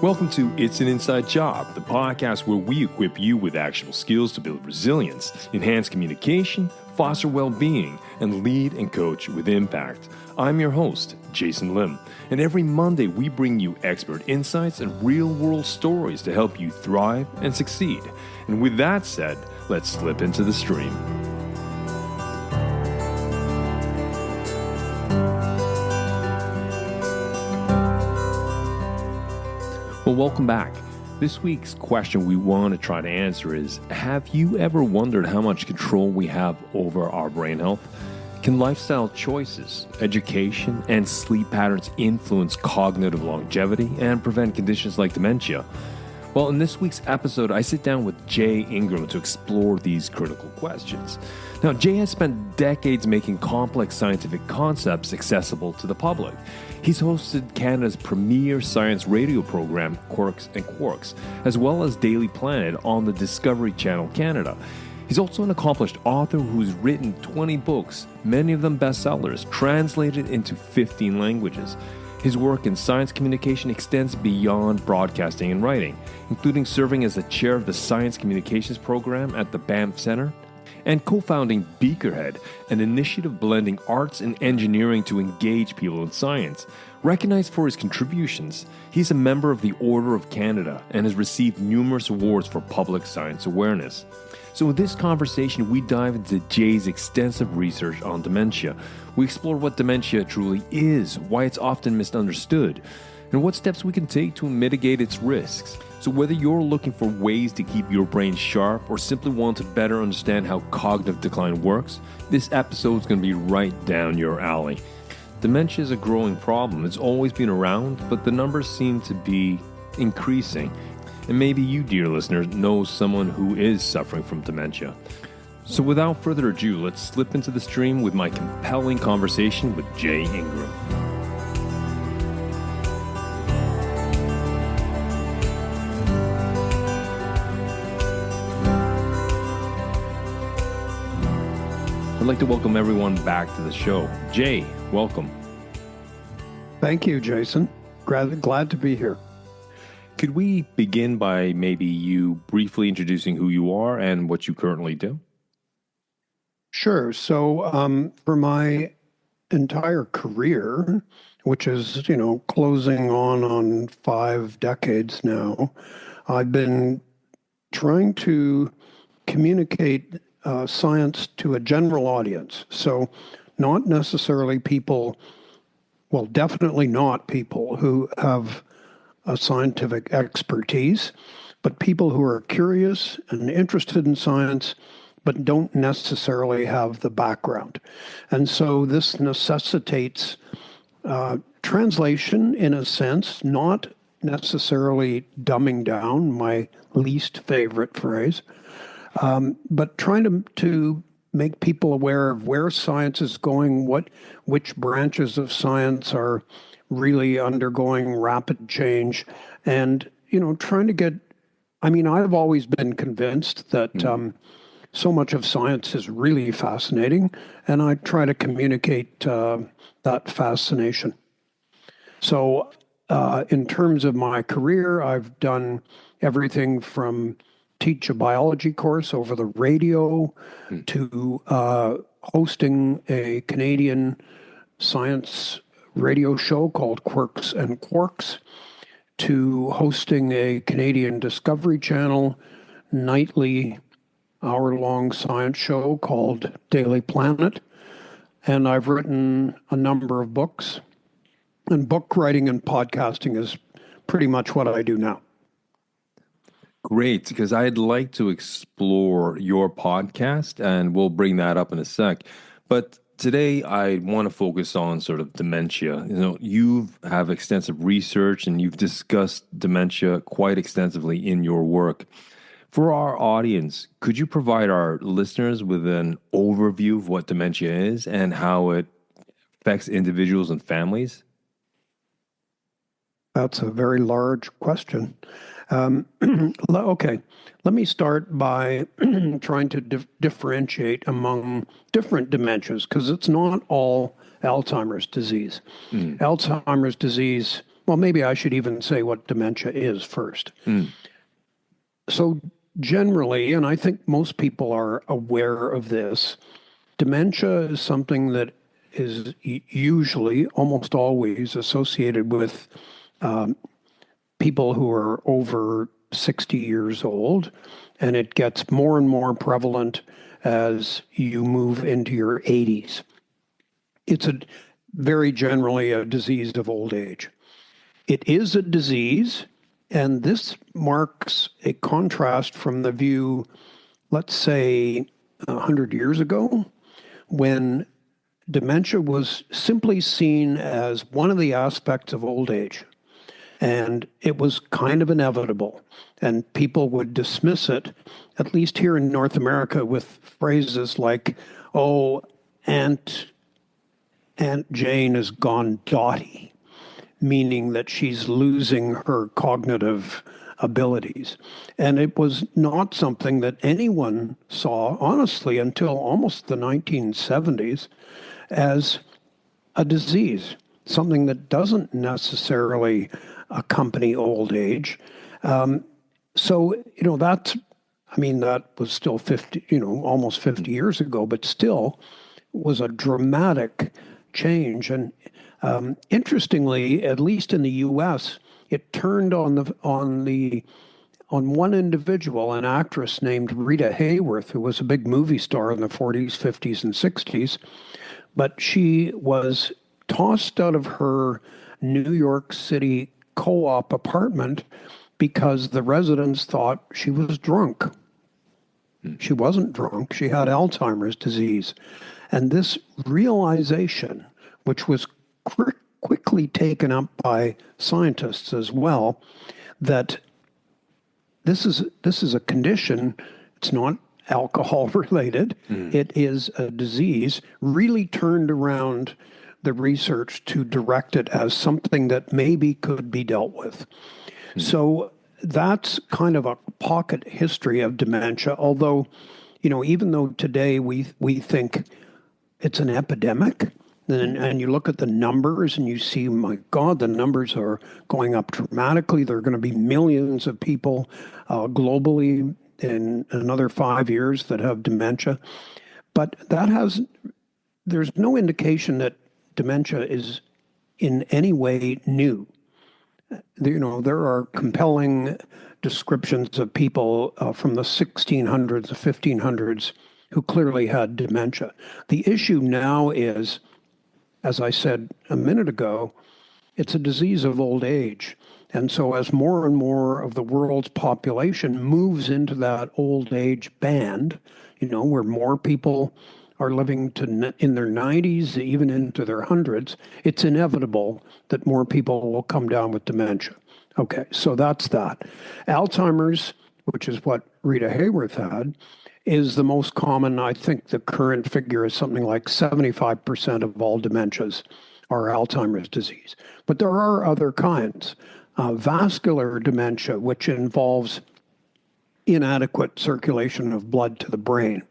Welcome to It's an Inside Job, the podcast where we equip you with actionable skills to build resilience, enhance communication, foster well-being, and lead and coach with impact. I'm your host, Jason Lim, and every Monday we bring you expert insights and real-world stories to help you thrive and succeed. And with that said, let's slip into the stream. Well, welcome back. This week's question we want to try to answer is, have you ever wondered how much control we have over our brain health? Can lifestyle choices, education, and sleep patterns influence cognitive longevity and prevent conditions like dementia? Well, in this week's episode, I sit down with Jay Ingram to explore these critical questions. Now, Jay has spent decades making complex scientific concepts accessible to the public. He's hosted Canada's premier science radio program, Quirks and Quarks, as well as Daily Planet on the Discovery Channel Canada. He's also an accomplished author who's written 20 books, many of them bestsellers, translated into 15 languages. His work in science communication extends beyond broadcasting and writing, including serving as the chair of the Science Communications Program at the Banff Centre, and co-founding Beakerhead, an initiative blending arts and engineering to engage people in science. Recognized for his contributions, he's a member of the Order of Canada and has received numerous awards for public science awareness. So in this conversation, we dive into Jay's extensive research on dementia. We explore what dementia truly is, why it's often misunderstood, and what steps we can take to mitigate its risks. So whether you're looking for ways to keep your brain sharp or simply want to better understand how cognitive decline works, this episode is going to be right down your alley. Dementia is a growing problem. It's always been around, but the numbers seem to be increasing. And maybe you, dear listeners, know someone who is suffering from dementia. So without further ado, let's slip into the stream with my compelling conversation with Jay Ingram. I'd like to welcome everyone back to the show. Jay, welcome. Thank you, Jason. Glad to be here. Could we begin by maybe you briefly introducing who you are and what you currently do? Sure. So for my entire career, which is, closing on 5 decades now, I've been trying to communicate science to a general audience. So not necessarily people, well, definitely not people who have a scientific expertise, but people who are curious and interested in science, but don't necessarily have the background. And so this necessitates translation in a sense, not necessarily dumbing down, my least favorite phrase, but trying to make people aware of where science is going, which branches of science are really undergoing rapid change, and trying to get. I've always been convinced that so much of science is really fascinating, and I try to communicate that fascination. So, in terms of my career, I've done everything from teach a biology course over the radio to hosting a Canadian science radio show called Quirks and Quarks, to hosting a Canadian Discovery Channel nightly hour-long science show called Daily Planet. And I've written a number of books, and book writing and podcasting is pretty much what I do now. Great, because I'd like to explore your podcast, and we'll bring that up in a sec. But today, I want to focus on sort of dementia. You have extensive research and you've discussed dementia quite extensively in your work. For our audience, could you provide our listeners with an overview of what dementia is and how it affects individuals and families? That's a very large question. Okay, let me start by trying to differentiate among different dementias, because it's not all Alzheimer's disease. Alzheimer's disease Well, maybe I should even say what dementia is first. So generally, and I think most people are aware of this, dementia is something that is usually, almost always, associated with people who are over 60 years old, and it gets more and more prevalent as you move into your 80s. It's very generally a disease of old age. It is a disease, and this marks a contrast from the view, let's say, 100 years ago, when dementia was simply seen as one of the aspects of old age. And it was kind of inevitable. And people would dismiss it, at least here in North America, with phrases like, oh, Aunt Jane has gone dotty, meaning that she's losing her cognitive abilities. And it was not something that anyone saw, honestly, until almost the 1970s as a disease, something that doesn't necessarily accompany old age. So, that was still 50, almost 50 years ago, but still was a dramatic change. And interestingly, at least in the U.S., it turned on one individual, an actress named Rita Hayworth, who was a big movie star in the 40s, 50s, and 60s. But she was tossed out of her New York City co-op apartment because the residents thought she was drunk. She wasn't drunk. She had Alzheimer's disease. And this realization, which was quickly taken up by scientists as well, that this is a condition, it's not alcohol related, it is a disease, really turned around the research to direct it as something that maybe could be dealt with. So that's kind of a pocket history of dementia, although, even though today we think it's an epidemic, and you look at the numbers and you see, my God, the numbers are going up dramatically. There are going to be millions of people globally in another 5 years that have dementia. But there's no indication that dementia is in any way new. There are compelling descriptions of people from the 1600s, the 1500s, who clearly had dementia. The issue now is, as I said a minute ago, it's a disease of old age. And so as more and more of the world's population moves into that old age band, where more people are living in their 90s, even into their hundreds, it's inevitable that more people will come down with dementia. Okay, so that's that. Alzheimer's, which is what Rita Hayworth had, is the most common. I think the current figure is something like 75% of all dementias are Alzheimer's disease. But there are other kinds. Vascular dementia, which involves inadequate circulation of blood to the brain,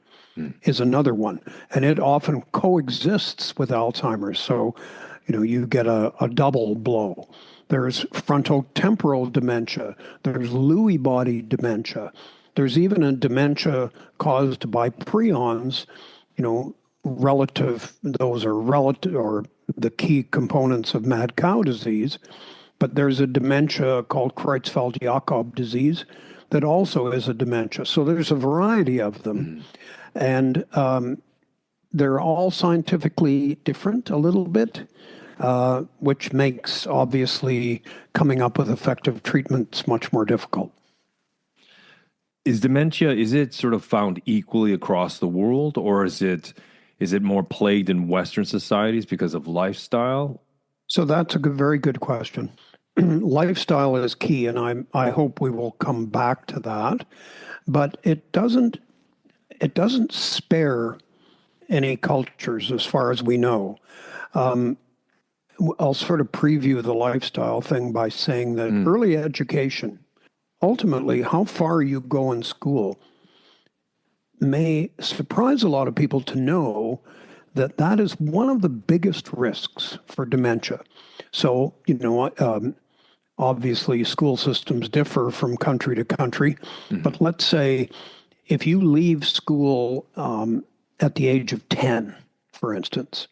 is another one. And it often coexists with Alzheimer's. So, you get a double blow. There's frontotemporal dementia. There's Lewy body dementia. There's even a dementia caused by prions, those are relative or the key components of mad cow disease. But there's a dementia called Creutzfeldt-Jakob disease that also is a dementia. So there's a variety of them. And they're all scientifically different a little bit, which makes, obviously, coming up with effective treatments much more difficult. Is dementia, is it sort of found equally across the world, or is it more plagued in Western societies because of lifestyle? So that's a very good question. Lifestyle is key, and I hope we will come back to that. But it doesn't spare any cultures as far as we know. I'll sort of preview the lifestyle thing by saying that early education, ultimately, how far you go in school may surprise a lot of people to know that is one of the biggest risks for dementia. So, obviously school systems differ from country to country, but let's say if you leave school at the age of 10, for instance,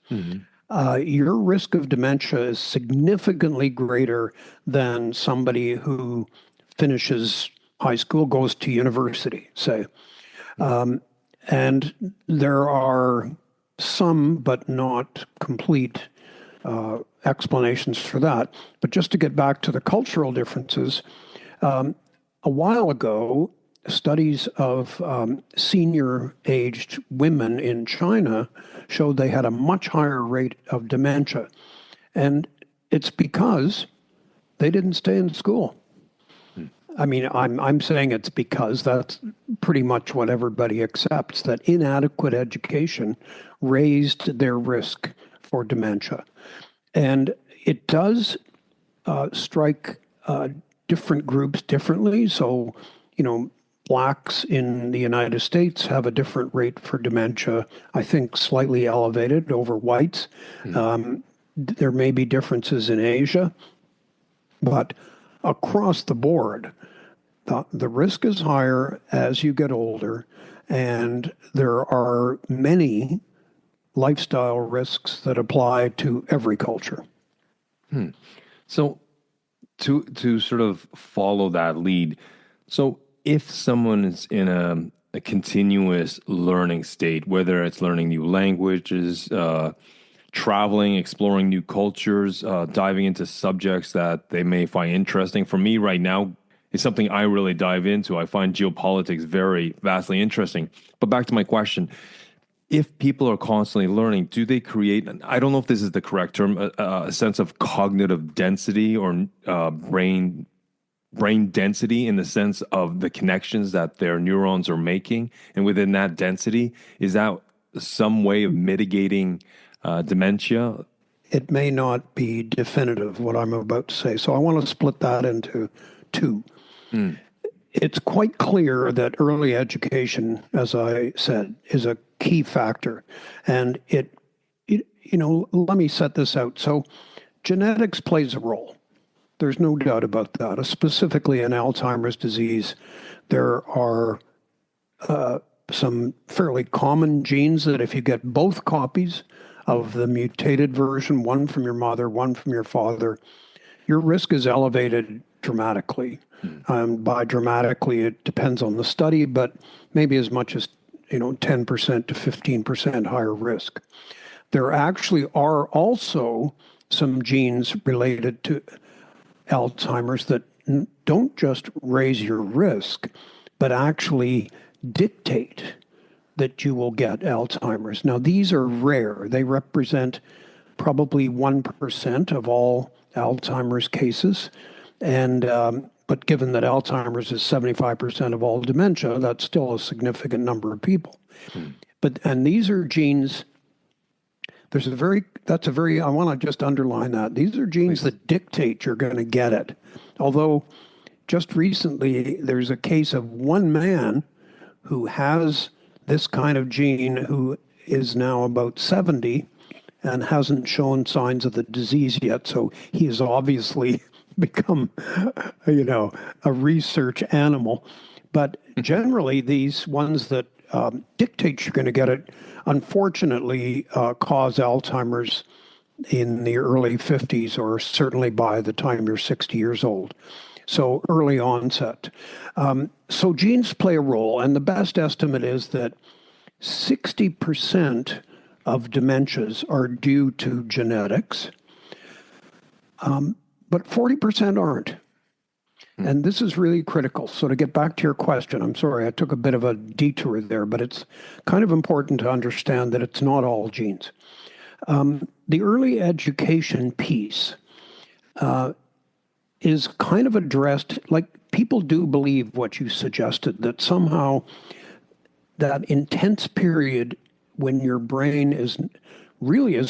your risk of dementia is significantly greater than somebody who finishes high school, goes to university, say. And there are some, but not complete, explanations for that. But just to get back to the cultural differences, a while ago, studies of senior-aged women in China showed they had a much higher rate of dementia. And it's because they didn't stay in school. I mean, I'm saying it's because that's pretty much what everybody accepts, that inadequate education raised their risk for dementia. And it does strike different groups differently. So, blacks in the United States have a different rate for dementia, I think slightly elevated over whites. There may be differences in Asia, but across the board, the risk is higher as you get older, and there are many lifestyle risks that apply to every culture. So to sort of follow that lead, so if someone is in a continuous learning state, whether it's learning new languages, traveling, exploring new cultures, diving into subjects that they may find interesting. For me right now, it's something I really dive into. I find geopolitics very vastly interesting. But back to my question, if people are constantly learning, do they create, I don't know if this is the correct term, a sense of cognitive density or brain density in the sense of the connections that their neurons are making? And within that density, is that some way of mitigating dementia? It may not be definitive, what I'm about to say. So I want to split that into two. It's quite clear that early education, as I said, is a key factor. And let me set this out. So genetics plays a role. There's no doubt about that. Specifically in Alzheimer's disease, there are some fairly common genes that if you get both copies of the mutated version, one from your mother, one from your father, your risk is elevated dramatically. By dramatically, it depends on the study, but maybe as much as 10% to 15% higher risk. There actually are also some genes related to Alzheimer's that don't just raise your risk, but actually dictate that you will get Alzheimer's. Now, these are rare. They represent probably 1% of all Alzheimer's cases. And but given that Alzheimer's is 75% of all dementia, that's still a significant number of people. And these are genes. I want to just underline that. These are genes that dictate you're going to get it. Although just recently, there's a case of one man who has this kind of gene who is now about 70 and hasn't shown signs of the disease yet. So he has obviously become, a research animal. But generally, these ones that dictate you're going to get it, unfortunately, cause Alzheimer's in the early 50s or certainly by the time you're 60 years old. So early onset. So genes play a role, and the best estimate is that 60% of dementias are due to genetics, but 40% aren't. And this is really critical. So to get back to your question, I'm sorry, I took a bit of a detour there, but it's kind of important to understand that it's not all genes. The early education piece is kind of addressed, like people do believe what you suggested, that somehow that intense period when your brain is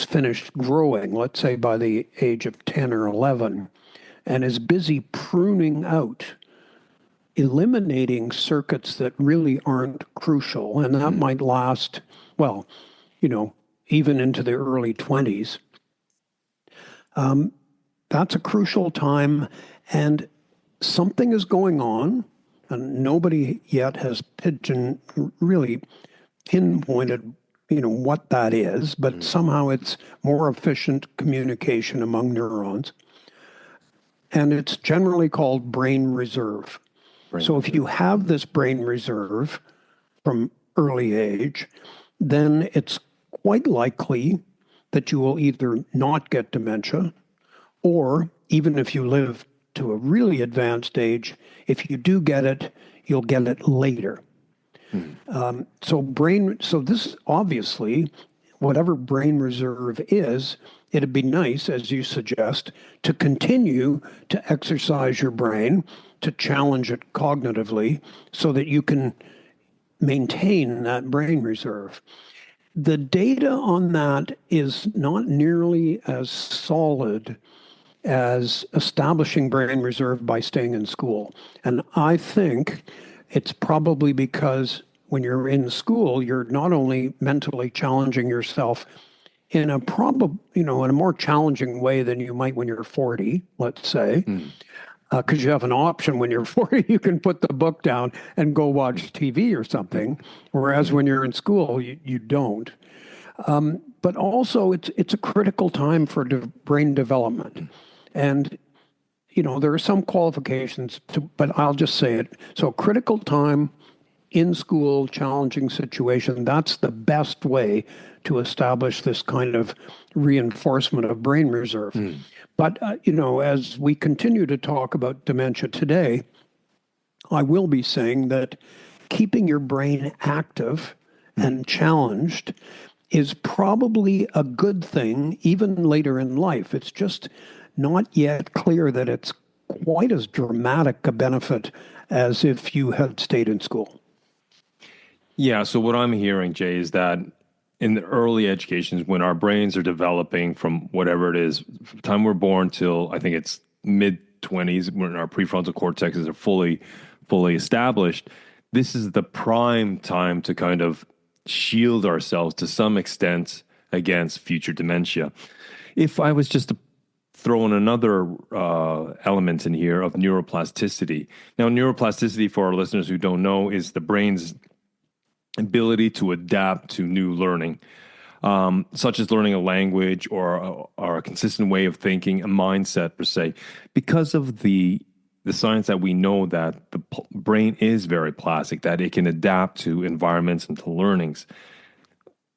finished growing, let's say by the age of 10 or 11, and is busy pruning out, eliminating circuits that really aren't crucial. And that might last, even into the early 20s. That's a crucial time, and something is going on, and nobody yet has really pinpointed, what that is, but somehow it's more efficient communication among neurons. And it's generally called brain reserve. So if you have this brain reserve from early age, then it's quite likely that you will either not get dementia, or even if you live to a really advanced age, if you do get it, you'll get it later. So this obviously, whatever brain reserve is, it'd be nice, as you suggest, to continue to exercise your brain, to challenge it cognitively, so that you can maintain that brain reserve. The data on that is not nearly as solid as establishing brain reserve by staying in school. And I think it's probably because when you're in school, you're not only mentally challenging yourself in a in a more challenging way than you might when you're 40, let's say, because you have an option when you're 40, you can put the book down and go watch TV or something, whereas when you're in school, you don't. But also, it's a critical time for brain development. And, there are some qualifications, but I'll just say it. So critical time in school, challenging situation, that's the best way to establish this kind of reinforcement of brain reserve. But, as we continue to talk about dementia today, I will be saying that keeping your brain active and challenged is probably a good thing even later in life. It's just not yet clear that it's quite as dramatic a benefit as if you had stayed in school. Yeah, so what I'm hearing, Jay, is that in the early educations, when our brains are developing from whatever it is, from the time we're born till I think it's mid-20s, when our prefrontal cortexes are fully established, this is the prime time to kind of shield ourselves to some extent against future dementia. If I was just to throw in another element in here of neuroplasticity. Now, neuroplasticity, for our listeners who don't know, is the brain's ability to adapt to new learning, such as learning a language or a consistent way of thinking, a mindset per se. Because of the science that we know that the brain is very plastic, that it can adapt to environments and to learnings.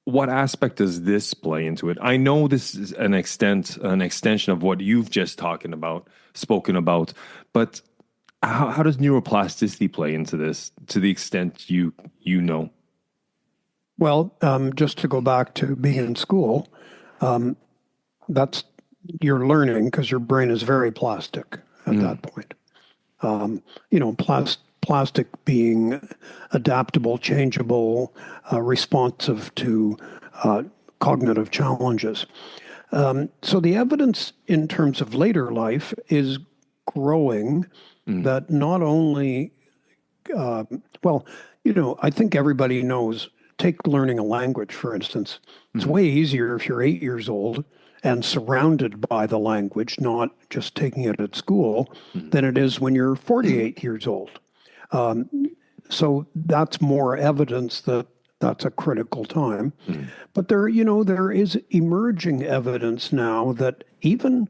What aspect does this play into it? I know this is an extension of what you've just spoken about, but how does neuroplasticity play into this to the extent you know? Well, just to go back to being in school, that's you're learning because your brain is very plastic at that point. Plastic being adaptable, changeable, responsive to cognitive challenges. So the evidence in terms of later life is growing that not only, I think everybody knows, take learning a language, for instance. It's way easier if you're 8 years old and surrounded by the language, not just taking it at school, than it is when you're 48 years old. So that's more evidence that that's a critical time. But there is emerging evidence now that even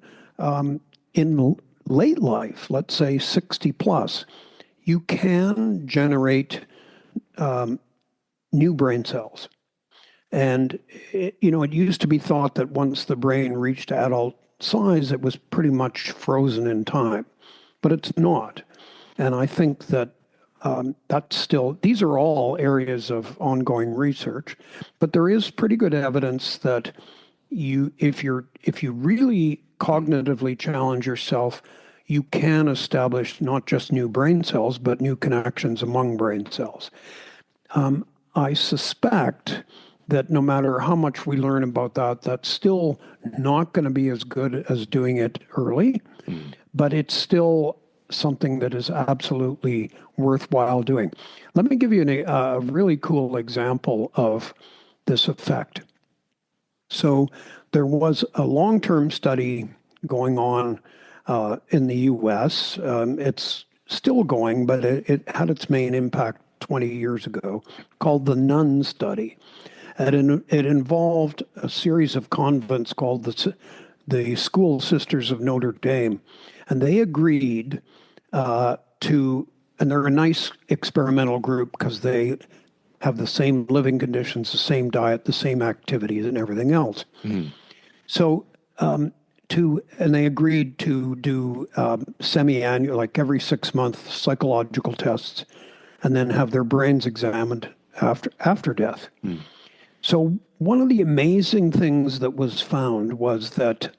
in late life, let's say 60 plus, you can generate new brain cells. And, it used to be thought that once the brain reached adult size, it was pretty much frozen in time, but it's not. And I think that these are all areas of ongoing research, but there is pretty good evidence that if you really cognitively challenge yourself, you can establish not just new brain cells, but new connections among brain cells. I suspect that no matter how much we learn about that, that's still not going to be as good as doing it early, but it's still something that is absolutely worthwhile doing. Let me give you a really cool example of this effect. So there was a long-term study going on in the U.S. It's still going, but it had its main impact 20 years ago, called the Nun Study. And it involved a series of convents called the School Sisters of Notre Dame. And they agreed and they're a nice experimental group because they have the same living conditions, the same diet, the same activities, and everything else. So, and they agreed to do semi-annual, like every 6 month psychological tests, and then have their brains examined after death. So one of the amazing things that was found was that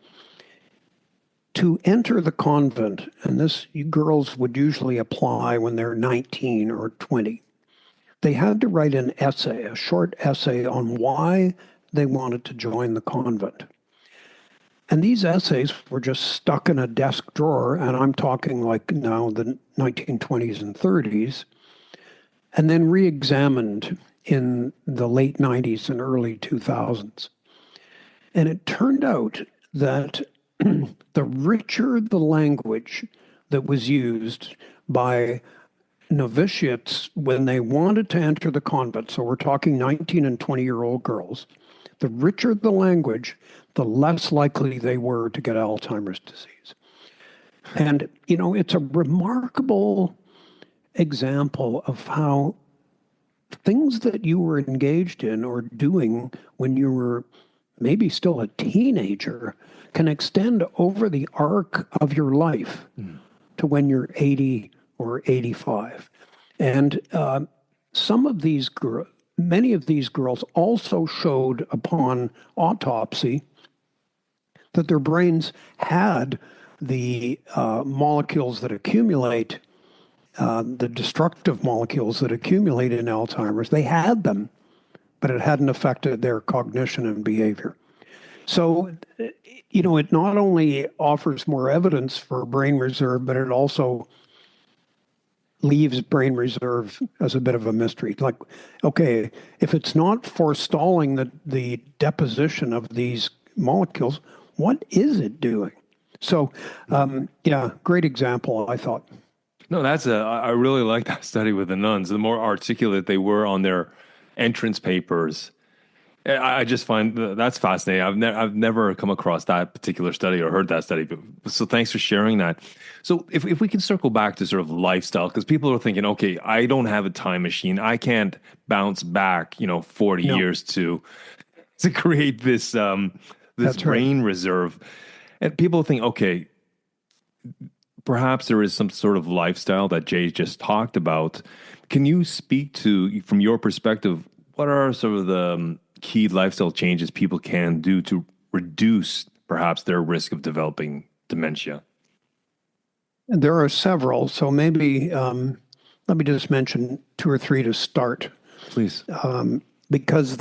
to enter the convent, and this girls would usually apply when they're 19 or 20, they had to write an essay, a short essay on why they wanted to join the convent. And these essays were just stuck in a desk drawer, and I'm talking like now the 1920s and 30s, and then re-examined in the late 90s and early 2000s. And it turned out that the richer the language that was used by novitiates when they wanted to enter the convent, so we're talking 19 and 20-year-old girls, the richer the language, the less likely they were to get Alzheimer's disease. And, it's a remarkable example of how things that you were engaged in or doing when you were maybe still a teenager can extend over the arc of your life to when you're 80 or 85. And many of these girls also showed upon autopsy that their brains had the molecules that accumulate, the destructive molecules that accumulate in Alzheimer's. They had them, but it hadn't affected their cognition and behavior. So, it not only offers more evidence for brain reserve, but it also leaves brain reserve as a bit of a mystery. Like, okay, if it's not forestalling the deposition of these molecules, what is it doing? So, great example, I thought. No, I really like that study with the nuns. The more articulate they were on their entrance papers, I just find that's fascinating. I've never come across that particular study or heard that study. So thanks for sharing that. So if we can circle back to sort of lifestyle, because people are thinking, okay, I don't have a time machine. I can't bounce back, 40 years to create this brain reserve. And people think, okay, perhaps there is some sort of lifestyle that Jay just talked about. Can you speak to, from your perspective, what are sort of the key lifestyle changes people can do to reduce perhaps their risk of developing dementia? There are several, so maybe let me just mention two or three to start. Please. Because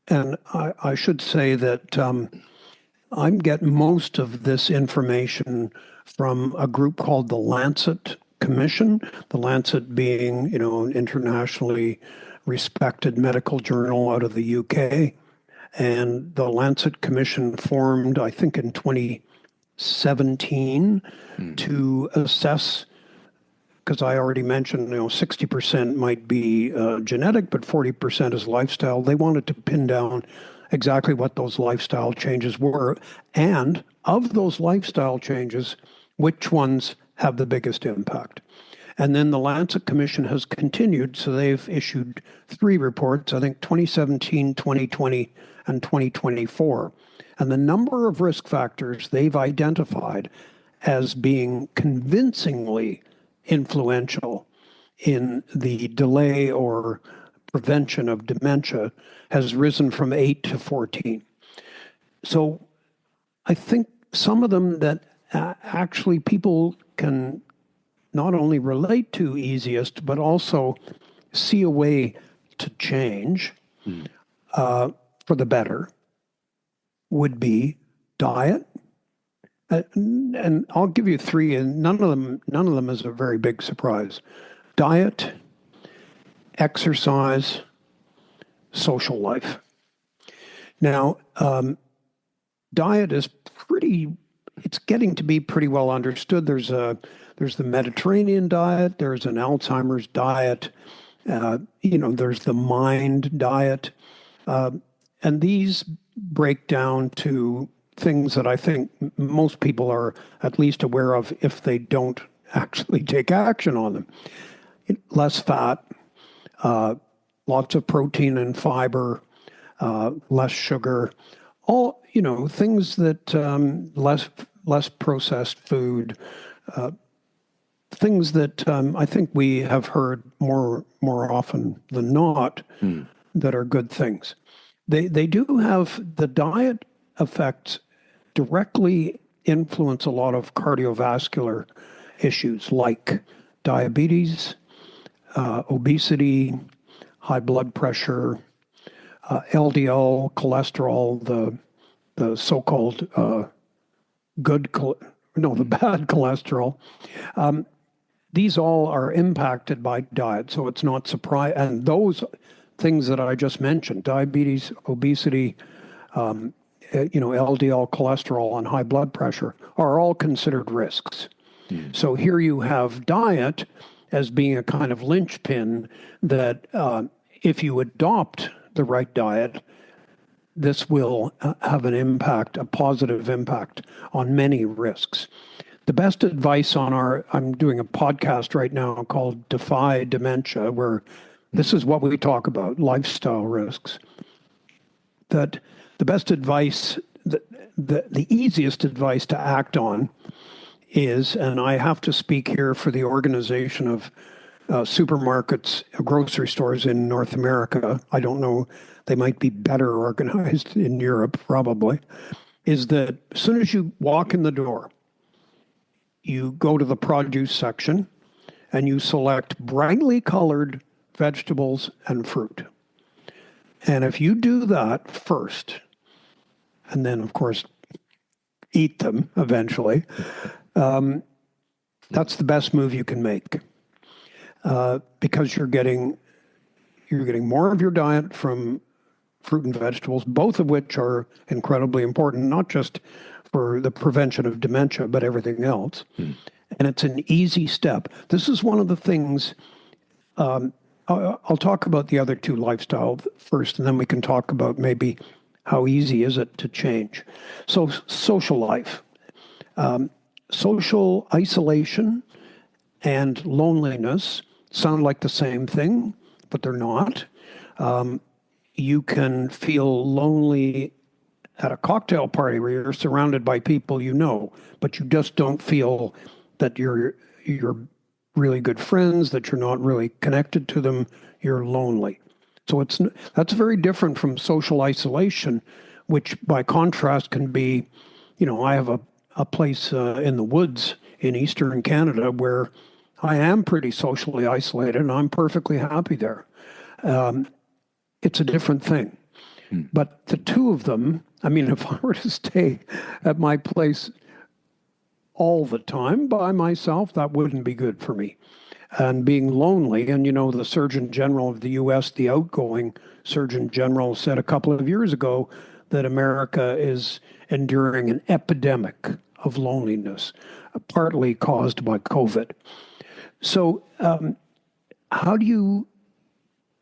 and I should say that I get most of this information from a group called the Lancet Commission, the Lancet being, an internationally respected medical journal out of the UK. And the Lancet Commission formed, I think, in 2017 to assess, because I already mentioned, 60% might be genetic, but 40% is lifestyle. They wanted to pin down exactly what those lifestyle changes were. And of those lifestyle changes, which ones have the biggest impact. And then the Lancet Commission has continued, so they've issued 3 reports, I think 2017, 2020, and 2024. And the number of risk factors they've identified as being convincingly influential in the delay or prevention of dementia has risen from 8 to 14. So I think some of them that actually people can not only relate to easiest, but also see a way to change for the better would be diet. And I'll give you 3, and none of them is a very big surprise. Diet, exercise, social life. Now, diet is it's getting to be pretty well understood. There's the Mediterranean diet, there's an Alzheimer's diet, there's the mind diet. And these break down to things that I think most people are at least aware of if they don't actually take action on them. Less fat, lots of protein and fiber, less sugar, all, things that less processed food, things that I think we have heard more often than not that are good things. They do have the diet effects directly influence a lot of cardiovascular issues like diabetes, obesity, high blood pressure, LDL cholesterol, the so-called the bad cholesterol. These all are impacted by diet, so it's not surprise. And those things that I just mentioned, diabetes, obesity, LDL cholesterol, and high blood pressure, are all considered risks. So here you have diet as being a kind of linchpin that if you adopt the right diet, this will have an impact, a positive impact on many risks. The best advice I'm doing a podcast right now called Defy Dementia, where this is what we talk about, lifestyle risks. That the best advice, the easiest advice to act on is, and I have to speak here for the organization of supermarkets, grocery stores in North America. I don't know, they might be better organized in Europe, probably, is that as soon as you walk in the door, you go to the produce section and you select brightly colored vegetables and fruit. And if you do that first, and then, of course, eat them eventually, that's the best move you can make, because you're getting more of your diet from fruit and vegetables, both of which are incredibly important, not just for the prevention of dementia, but everything else. And it's an easy step. This is one of the things, I'll talk about the other two lifestyle first, and then we can talk about maybe how easy is it to change. So social life. Social isolation and loneliness sound like the same thing, but they're not. You can feel lonely at a cocktail party where you're surrounded by people you know, but you just don't feel that you're really good friends, that you're not really connected to them. You're lonely. So that's very different from social isolation, which by contrast can be, I have a place in the woods in eastern Canada where I am pretty socially isolated and I'm perfectly happy there. It's a different thing. But the two of them, if I were to stay at my place all the time by myself, that wouldn't be good for me. And being lonely, and the Surgeon General of the U.S., the outgoing Surgeon General, said a couple of years ago that America is enduring an epidemic of loneliness, partly caused by COVID. So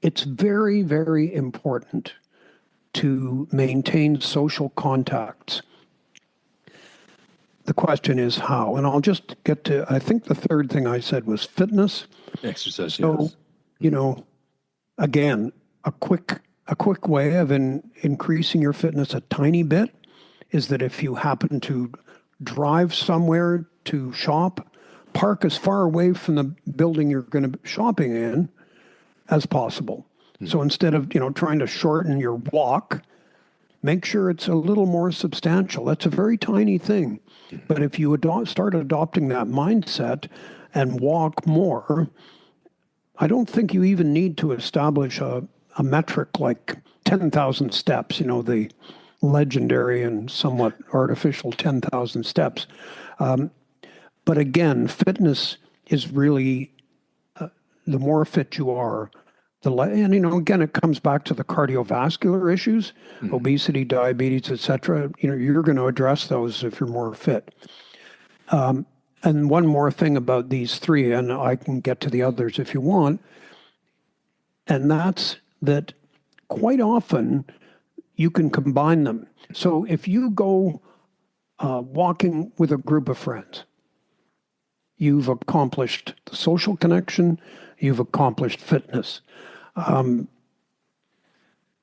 it's very, very important to maintain social contacts. The question is how, and I'll just get to, I think the third thing I said was fitness. Exercise, so, yes. Again, a quick way of increasing your fitness a tiny bit is that if you happen to drive somewhere to shop, park as far away from the building you're going to be shopping in as possible. So instead of, trying to shorten your walk, make sure it's a little more substantial. That's a very tiny thing. But if you start adopting that mindset and walk more, I don't think you even need to establish a metric like 10,000 steps, the legendary and somewhat artificial 10,000 steps. But again, fitness is really, the more fit you are, And again, it comes back to the cardiovascular issues, obesity, diabetes, etc. You're going to address those if you're more fit. And one more thing about these three, and I can get to the others if you want, and that's that quite often you can combine them. So if you go walking with a group of friends, you've accomplished the social connection, you've accomplished fitness.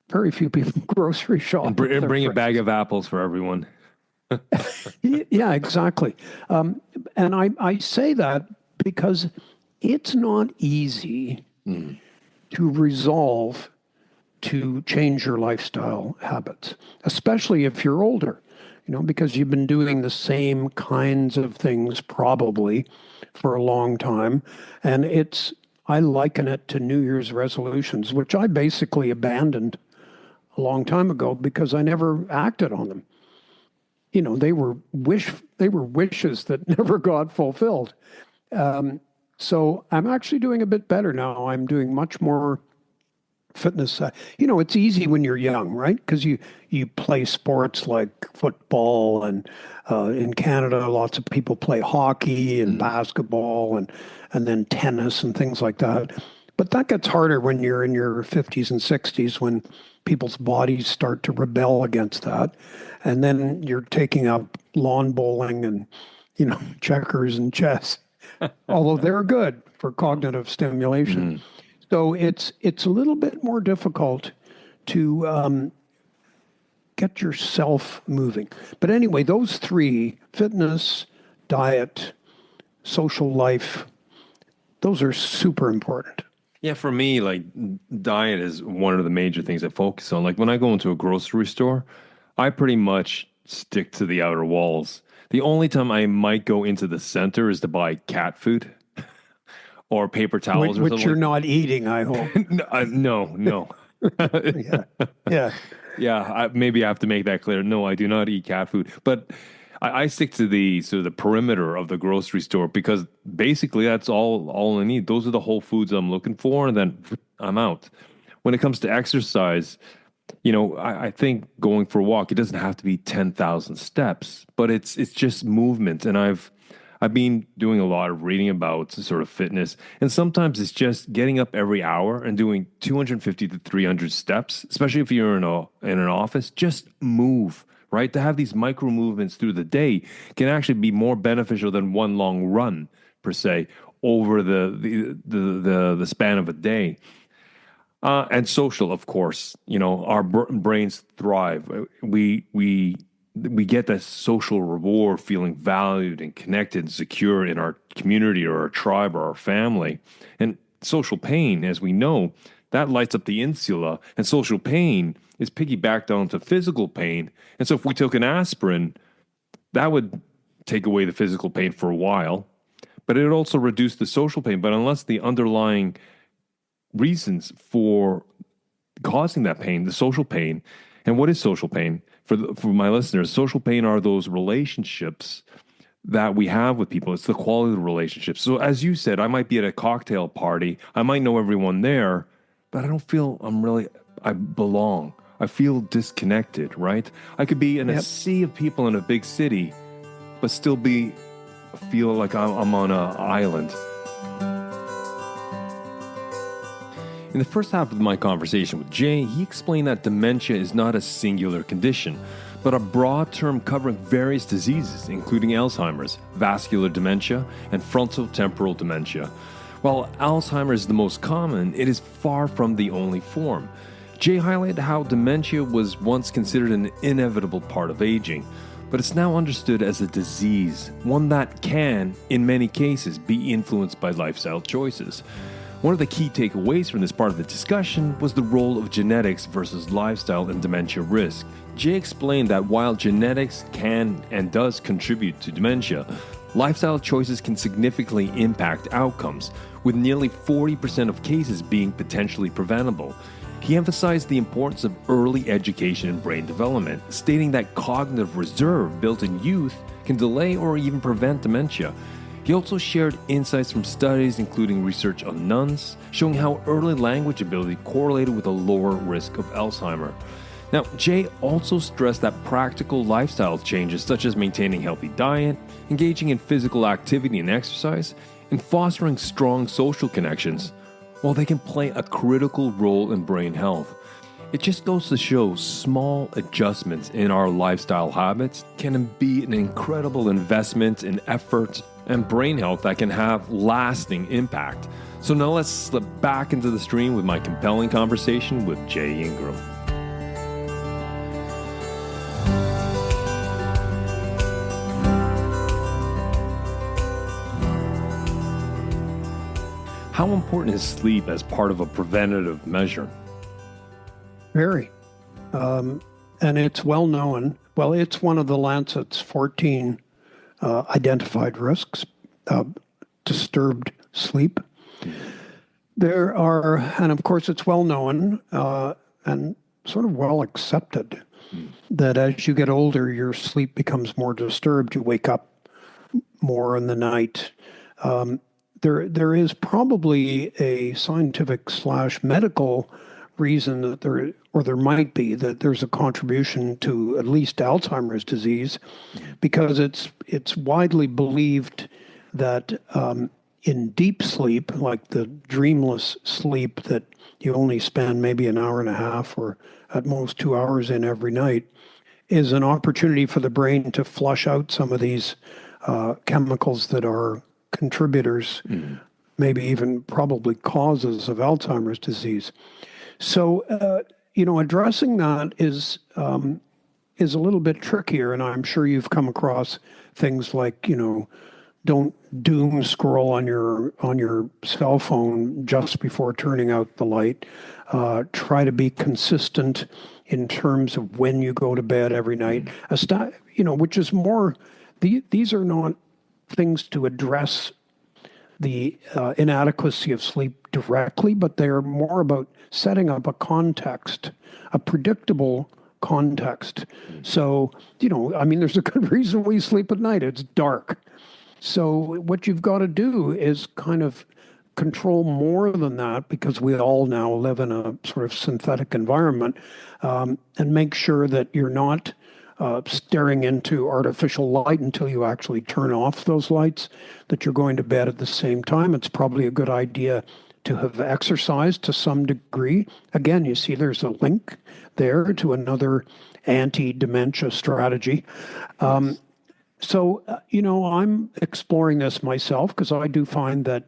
Very few people grocery shop. And bring a bag of apples for everyone. Yeah, exactly. And I say that because it's not easy to resolve to change your lifestyle habits, especially if you're older, because you've been doing the same kinds of things probably for a long time. And I liken it to New Year's resolutions, which I basically abandoned a long time ago because I never acted on them. They were wishes that never got fulfilled. So I'm actually doing a bit better now. I'm doing much more fitness. It's easy when you're young, right? Because you play sports like football, and in Canada, lots of people play hockey and basketball and then tennis and things like that. But that gets harder when you're in your 50s and 60s, when people's bodies start to rebel against that. And then you're taking up lawn bowling and, checkers and chess, although they're good for cognitive stimulation. So it's a little bit more difficult to get yourself moving. But anyway, those three, fitness, diet, social life, those are super important. Yeah, for me, like diet is one of the major things I focus on. Like when I go into a grocery store, I pretty much stick to the outer walls. The only time I might go into the center is to buy cat food or paper towels or Which something. you're not eating, I hope. No. Yeah. Yeah, maybe I have to make that clear. No, I do not eat cat food, but I stick to the perimeter of the grocery store because basically that's all I need. Those are the whole foods I'm looking for, and then I'm out. When it comes to exercise, I think going for a walk, it doesn't have to be 10,000 steps, but it's just movement, and I've been doing a lot of reading about sort of fitness, and sometimes it's just getting up every hour and doing 250 to 300 steps, especially if you're in an office. Just move, right? To have these micro movements through the day can actually be more beneficial than one long run per se over the span of a day. And social, of course, our brains thrive. We get that social reward, feeling valued and connected and secure in our community or our tribe or our family. And social pain, as we know, that lights up the insula. And social pain is piggybacked onto physical pain. And so if we took an aspirin, that would take away the physical pain for a while, but it would also reduce the social pain. But unless the underlying reasons for causing that pain, the social pain, and what is social pain? For my listeners, social pain are those relationships that we have with people. It's the quality of the relationships. So as you said, I might be at a cocktail party. I might know everyone there, but I don't feel I belong. I feel disconnected, right? I could be in a sea of people in a big city, but still feel like I'm on an island. In the first half of my conversation with Jay, he explained that dementia is not a singular condition, but a broad term covering various diseases, including Alzheimer's, vascular dementia, and frontotemporal dementia. While Alzheimer's is the most common, it is far from the only form. Jay highlighted how dementia was once considered an inevitable part of aging, but it's now understood as a disease, one that can, in many cases, be influenced by lifestyle choices. One of the key takeaways from this part of the discussion was the role of genetics versus lifestyle in dementia risk. Jay explained that while genetics can and does contribute to dementia, lifestyle choices can significantly impact outcomes, with nearly 40% of cases being potentially preventable. He emphasized the importance of early education and brain development, stating that cognitive reserve built in youth can delay or even prevent dementia. He also shared insights from studies, including research on nuns, showing how early language ability correlated with a lower risk of Alzheimer. Now, Jay also stressed that practical lifestyle changes, such as maintaining healthy diet, engaging in physical activity and exercise, and fostering strong social connections, while they can play a critical role in brain health. It just goes to show small adjustments in our lifestyle habits can be an incredible investment in effort and brain health that can have lasting impact. So now let's slip back into the stream with my compelling conversation with Jay Ingram. How important is sleep as part of a preventative measure? Very. And it's well known. Well, it's one of the Lancet's 14 identified risks of disturbed sleep. There are, and of course, it's well known and sort of well accepted that as you get older, your sleep becomes more disturbed. You wake up more in the night. There is probably a scientific / medical reason that there might be that there's a contribution to at least Alzheimer's disease, because it's widely believed that in deep sleep, like the dreamless sleep that you only spend maybe an hour and a half or at most 2 hours in every night, is an opportunity for the brain to flush out some of these chemicals that are contributors, maybe even probably causes of Alzheimer's disease. So, addressing that is a little bit trickier, and I'm sure you've come across things like, don't doom scroll on your cell phone just before turning out the light. Try to be consistent in terms of when you go to bed every night. Which is more. These are not things to address the inadequacy of sleep directly, but they are more about setting up a context, a predictable context. So, there's a good reason we sleep at night. It's dark. So what you've got to do is kind of control more than that, because we all now live in a sort of synthetic environment, and make sure that you're not staring into artificial light until you actually turn off those lights, that you're going to bed at the same time. It's probably a good idea to have exercised to some degree. Again, you see there's a link there to another anti-dementia strategy. So, I'm exploring this myself, because I do find that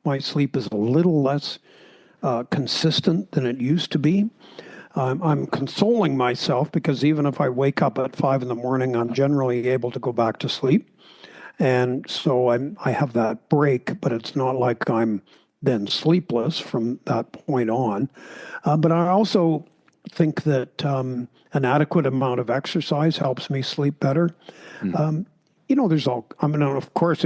my sleep is a little less consistent than it used to be. I'm consoling myself, because even if I wake up at 5 a.m, I'm generally able to go back to sleep. And so I have that break, but it's not like I'm then sleepless from that point on. But I also think that an adequate amount of exercise helps me sleep better. Of course,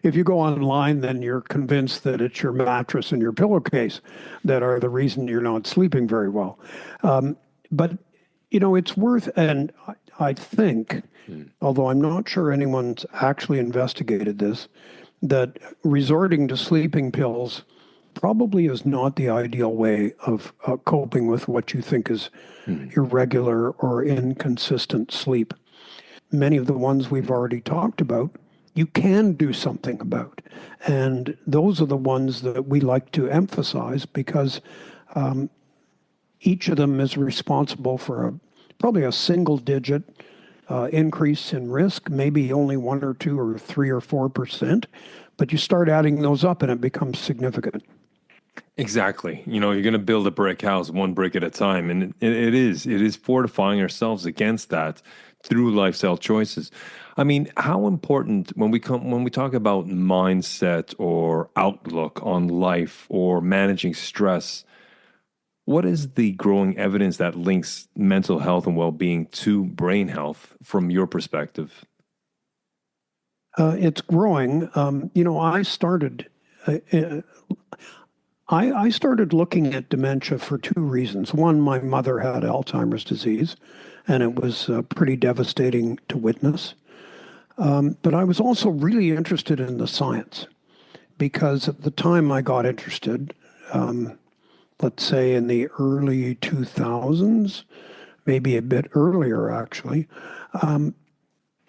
if you go online, then you're convinced that it's your mattress and your pillowcase that are the reason you're not sleeping very well. But it's worth, and I think, although I'm not sure anyone's actually investigated this, that resorting to sleeping pills probably is not the ideal way of coping with what you think is irregular or inconsistent sleep. Many of the ones we've already talked about, you can do something about. And those are the ones that we like to emphasize, because each of them is responsible for probably a single-digit increase in risk, maybe only 1 or 2 or 3 or 4%. But you start adding those up and it becomes significant. Exactly. You're going to build a brick house one brick at a time. And it is fortifying ourselves against that through lifestyle choices. I mean, how important when we talk about mindset or outlook on life or managing stress, what is the growing evidence that links mental health and well-being to brain health from your perspective? It's growing. I started looking at dementia for 2 reasons. One, my mother had Alzheimer's disease, and it was pretty devastating to witness. But I was also really interested in the science because at the time I got interested, let's say in the early 2000s, maybe a bit earlier actually,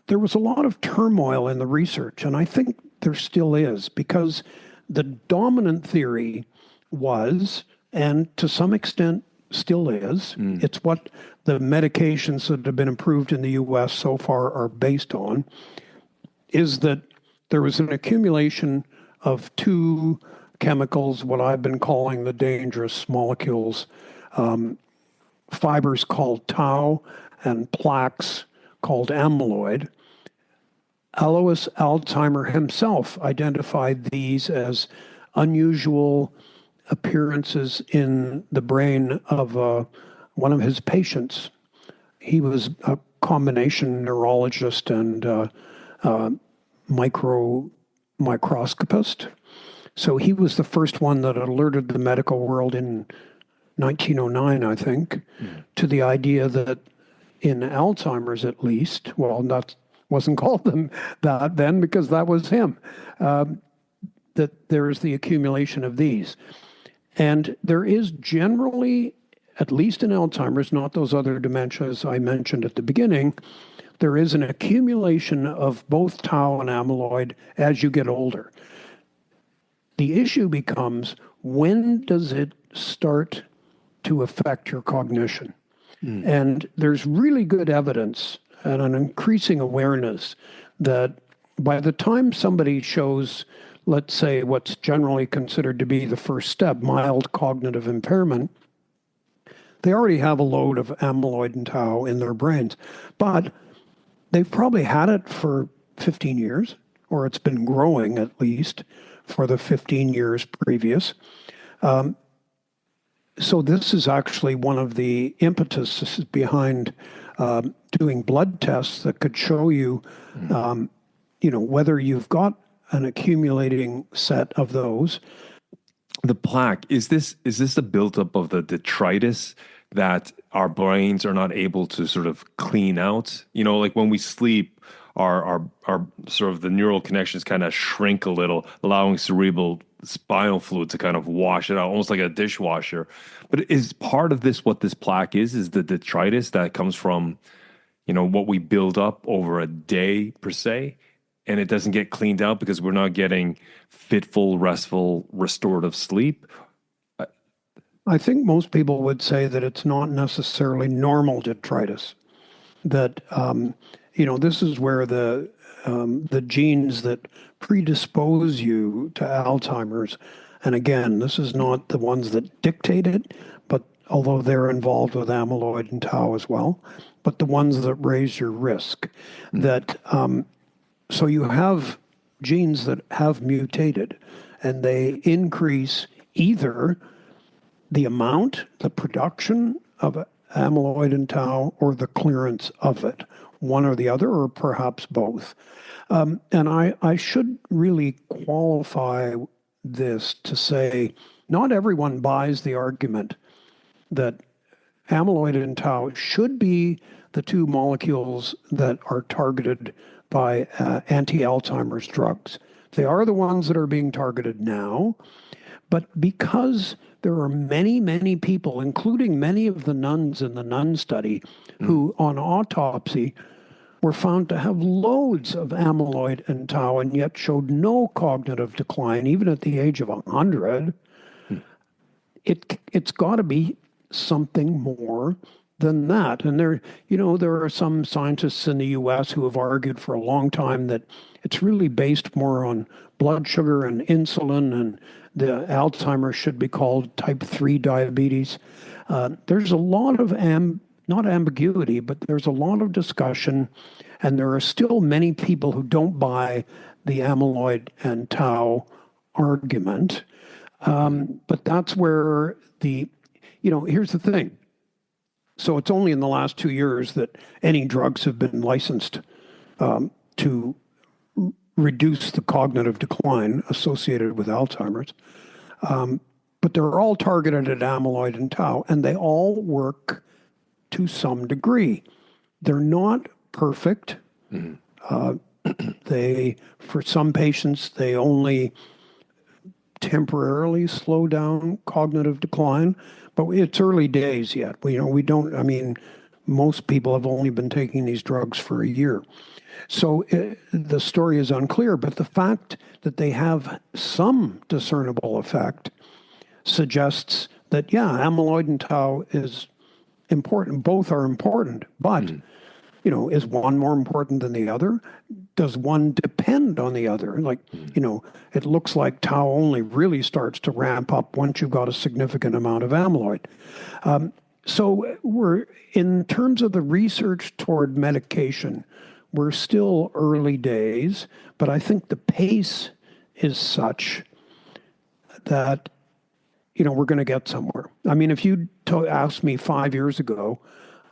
there was a lot of turmoil in the research, and I think there still is, because the dominant theory was, and to some extent still is, it's what the medications that have been approved in the US so far are based on, is that there was an accumulation of two chemicals, what I've been calling the dangerous molecules, fibers called tau and plaques called amyloid. Alois Alzheimer himself identified these as unusual appearances in the brain of one of his patients. He was a combination neurologist and microscopist. So he was the first one that alerted the medical world in 1909, I think, to the idea that in Alzheimer's at least, well, that wasn't called them that then because that was him, that there is the accumulation of these. And there is generally, at least in Alzheimer's, not those other dementias I mentioned at the beginning, there is an accumulation of both tau and amyloid as you get older. The issue becomes, when does it start to affect your cognition? And there's really good evidence and an increasing awareness that by the time somebody shows, let's say, what's generally considered to be the first step, mild cognitive impairment, they already have a load of amyloid and tau in their brains. But they've probably had it for 15 years, or it's been growing at least for the 15 years previous. So this is actually one of the impetuses behind doing blood tests that could show you, whether you've got an accumulating set of those. The plaque, is this a buildup of the detritus that our brains are not able to sort of clean out? Like when we sleep, our sort of the neural connections kind of shrink a little, allowing cerebral spinal fluid to kind of wash it out, almost like a dishwasher. But is part of this what this plaque is the detritus that comes from, what we build up over a day per se, and it doesn't get cleaned out because we're not getting fitful, restful, restorative sleep? I think most people would say that it's not necessarily normal detritus, that, this is where the genes that predispose you to Alzheimer's, and again, this is not the ones that dictate it, but although they're involved with amyloid and tau as well, but the ones that raise your risk, that so you have genes that have mutated, and they increase either the amount, the production of amyloid and tau, or the clearance of it, one or the other, or perhaps both. And I should really qualify this to say, not everyone buys the argument that amyloid and tau should be the two molecules that are targeted by anti-Alzheimer's drugs. They are the ones that are being targeted now, but because there are many, many people, including many of the nuns in the nun study, who on autopsy were found to have loads of amyloid and tau and yet showed no cognitive decline, even at the age of 100, it's got to be something more than that. And there are some scientists in the US who have argued for a long time that it's really based more on blood sugar and insulin, and the Alzheimer's should be called type 3 diabetes. There's a lot of not ambiguity, but there's a lot of discussion, and there are still many people who don't buy the amyloid and tau argument. But that's where here's the thing. So it's only in the last 2 years that any drugs have been licensed to reduce the cognitive decline associated with Alzheimer's. But they're all targeted at amyloid and tau, and they all work to some degree. They're not perfect. For some patients, they only temporarily slow down cognitive decline, but it's early days yet. We don't, I mean, most people have only been taking these drugs for a year. So the story is unclear, but the fact that they have some discernible effect suggests that, yeah, amyloid and tau is important. Both are important, but is one more important than the other? Does one depend on the other? Like, it looks like tau only really starts to ramp up once you've got a significant amount of amyloid. So we're, in terms of the research toward medication, we're still early days, but I think the pace is such that, we're going to get somewhere. I mean, if you asked me 5 years ago,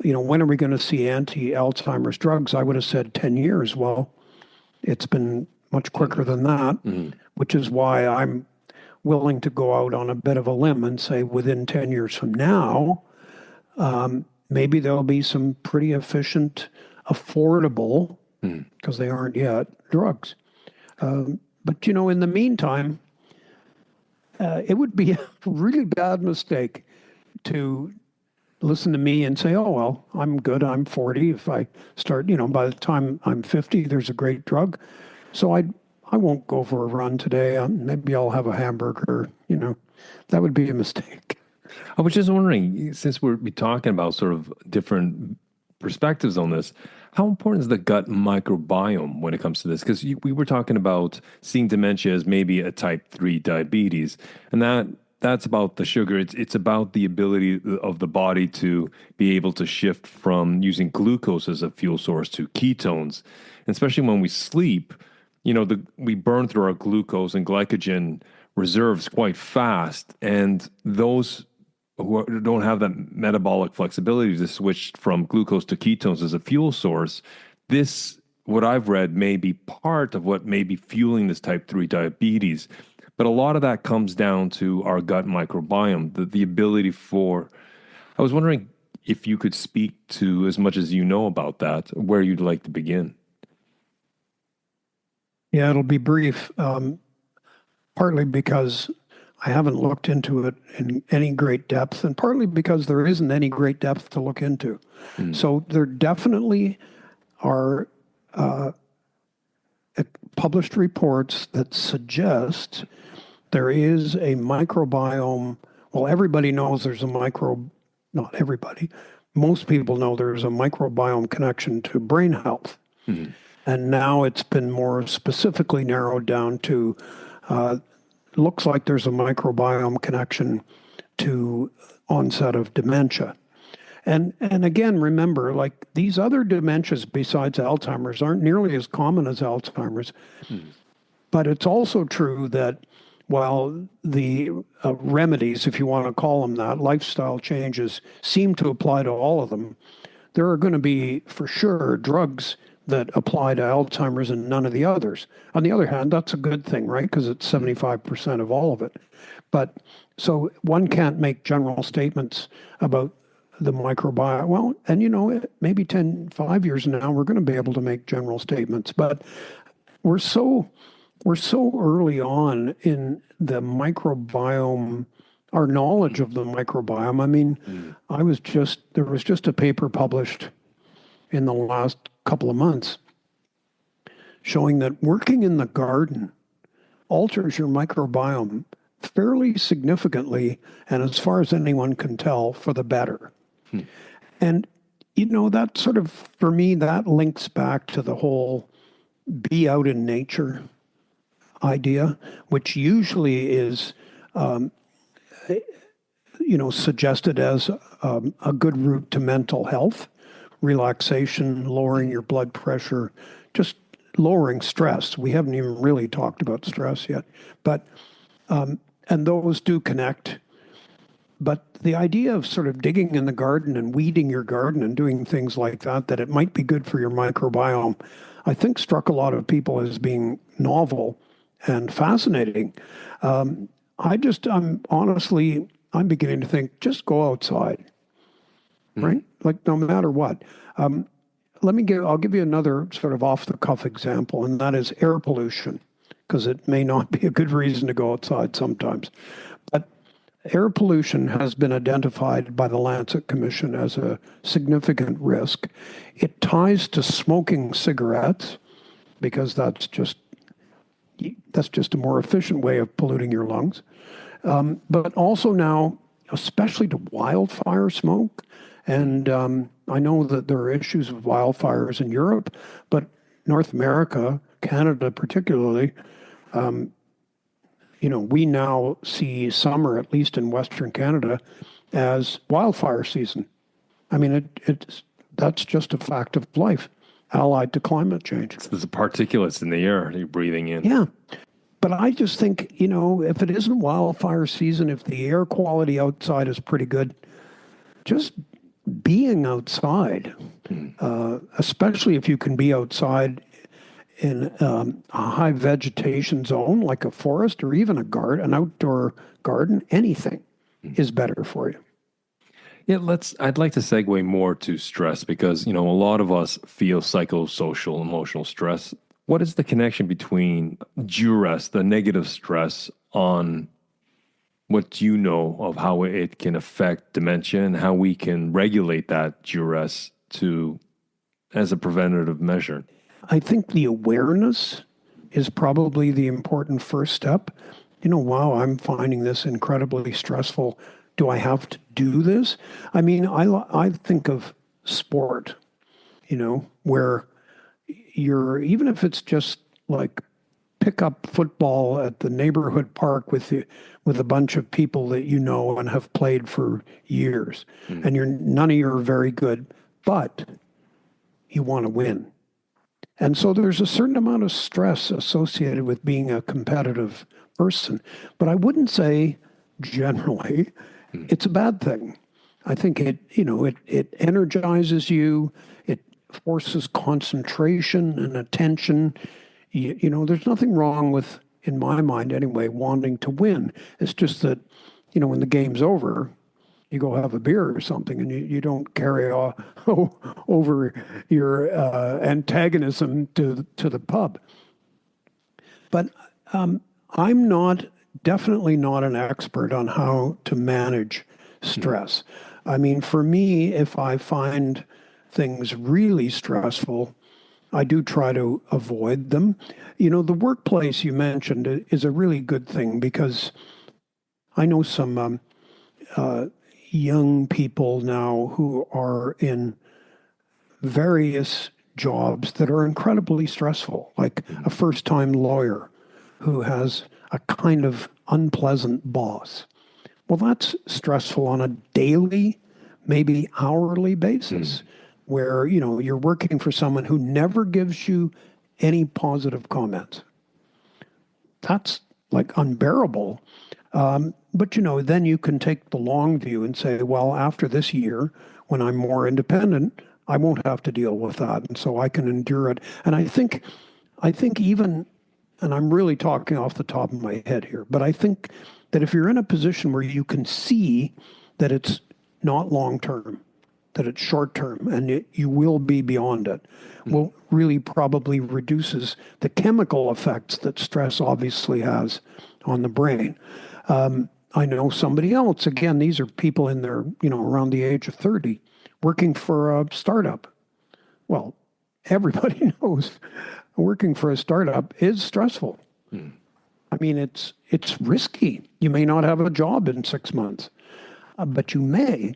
when are we going to see anti-Alzheimer's drugs? I would have said 10 years. Well, it's been much quicker than that, which is why I'm willing to go out on a bit of a limb and say within 10 years from now, maybe there'll be some pretty efficient, affordable, because they aren't yet, drugs. But, in the meantime, it would be a really bad mistake to listen to me and say, oh, well, I'm good. I'm 40. If I start, by the time I'm 50, there's a great drug. So I won't go for a run today. Maybe I'll have a hamburger. That would be a mistake. I was just wondering, since we're talking about sort of different perspectives on this, how important is the gut microbiome when it comes to this? Because we were talking about seeing dementia as maybe a type 3 diabetes, and that's about the sugar. It's about the ability of the body to be able to shift from using glucose as a fuel source to ketones. And especially when we sleep, we burn through our glucose and glycogen reserves quite fast. And those who don't have that metabolic flexibility to switch from glucose to ketones as a fuel source, what I've read, may be part of what may be fueling this type 3 diabetes. But a lot of that comes down to our gut microbiome, the ability for. I was wondering if you could speak to, as much as you know about that, where you'd like to begin. Yeah, it'll be brief, partly because I haven't looked into it in any great depth, and partly because there isn't any great depth to look into. So there definitely are published reports that suggest there is a microbiome. Well, everybody knows there's not everybody. Most people know there's a microbiome connection to brain health. And now it's been more specifically narrowed down to, looks like there's a microbiome connection to onset of dementia. And again, remember, like, these other dementias besides Alzheimer's aren't nearly as common as Alzheimer's. But it's also true that while the remedies, if you want to call them that, lifestyle changes seem to apply to all of them, there are going to be, for sure, drugs that apply to Alzheimer's and none of the others. On the other hand, that's a good thing, right? Because it's 75% of all of it. But so one can't make general statements about the microbiome. Well, and maybe 5 years from now, we're going to be able to make general statements. But we're so early on in the microbiome, our knowledge of the microbiome. I mean, there was just a paper published in the last couple of months showing that working in the garden alters your microbiome fairly significantly, and as far as anyone can tell, for the better. And, that sort of, for me, that links back to the whole be out in nature idea, which usually is, suggested as a good route to mental health, relaxation, lowering your blood pressure, just lowering stress. We haven't even really talked about stress yet, but, and those do connect. But the idea of sort of digging in the garden and weeding your garden and doing things like that it might be good for your microbiome, I think struck a lot of people as being novel and fascinating. I'm beginning to think, just go outside, right? Like, no matter what. I'll give you another sort of off the cuff example, and that is air pollution, because it may not be a good reason to go outside sometimes. But air pollution has been identified by the Lancet Commission as a significant risk. It ties to smoking cigarettes because that's just a more efficient way of polluting your lungs. But also now, especially to wildfire smoke. And I know that there are issues with wildfires in Europe, but North America, Canada particularly, we now see summer, at least in Western Canada, as wildfire season. I mean, that's just a fact of life, allied to climate change. There's the particulates in the air you're breathing in. Yeah. But I just think, if it isn't wildfire season, if the air quality outside is pretty good, just being outside, especially if you can be outside in a high vegetation zone like a forest or even an outdoor garden, anything is better for you. Yeah, I'd like to segue more to stress because, a lot of us feel psychosocial, emotional stress. What is the connection between duress, the negative stress, on what you know of how it can affect dementia and how we can regulate that duress as a preventative measure? I think the awareness is probably the important first step. Wow, I'm finding this incredibly stressful. Do I have to do this? I mean, I think of sport, where even if it's just like pick up football at the neighborhood park with a bunch of people that you know and have played for years, and none of you are very good, but you want to win. And so there's a certain amount of stress associated with being a competitive person. But I wouldn't say generally it's a bad thing. I think it energizes you. It forces concentration and attention. There's nothing wrong with, in my mind anyway, wanting to win. It's just that, when the game's over, you go have a beer or something, and you don't carry over your antagonism to the pub. But I'm definitely not an expert on how to manage stress. I mean, for me, if I find things really stressful, I do try to avoid them. The workplace you mentioned is a really good thing because I know some young people now who are in various jobs that are incredibly stressful, like a first-time lawyer who has a kind of unpleasant boss. Well, that's stressful on a daily, maybe hourly basis, where, you're working for someone who never gives you any positive comments. That's like unbearable. But, then you can take the long view and say, well, after this year, when I'm more independent, I won't have to deal with that. And so I can endure it. And I think even, and I'm really talking off the top of my head here, but I think that if you're in a position where you can see that it's not long-term, that it's short-term, and you will be beyond it, well, really probably reduces the chemical effects that stress obviously has on the brain. I know somebody else, again, these are people in their, around the age of 30, working for a startup. Well, everybody knows working for a startup is stressful. I mean, it's risky. You may not have a job in 6 months, but you may.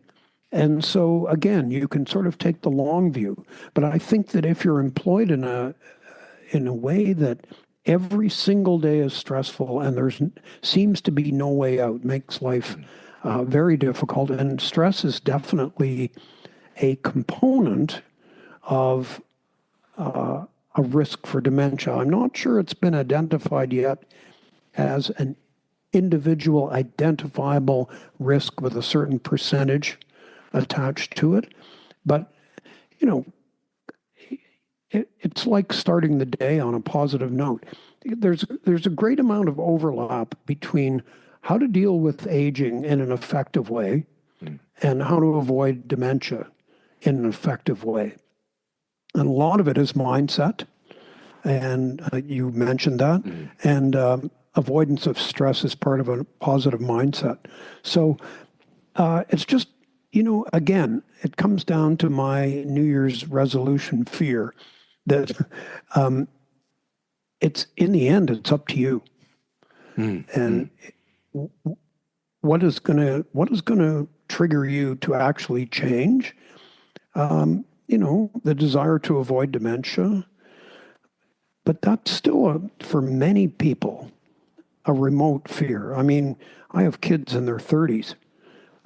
And so, again, you can sort of take the long view. But I think that if you're employed in a way that every single day is stressful and seems to be no way out, makes life very difficult. And stress is definitely a component of a risk for dementia. I'm not sure it's been identified yet as an individual identifiable risk with a certain percentage attached to it. But, it's like starting the day on a positive note. There's a great amount of overlap between how to deal with aging in an effective way and how to avoid dementia in an effective way. And a lot of it is mindset. And you mentioned that. Mm. And avoidance of stress is part of a positive mindset. So it's just, again, it comes down to my New Year's resolution fear that it's in the end, it's up to you. Mm. And Mm. what is gonna trigger you to actually change? The desire to avoid dementia, but that's still for many people a remote fear. I mean, I have kids in their 30s.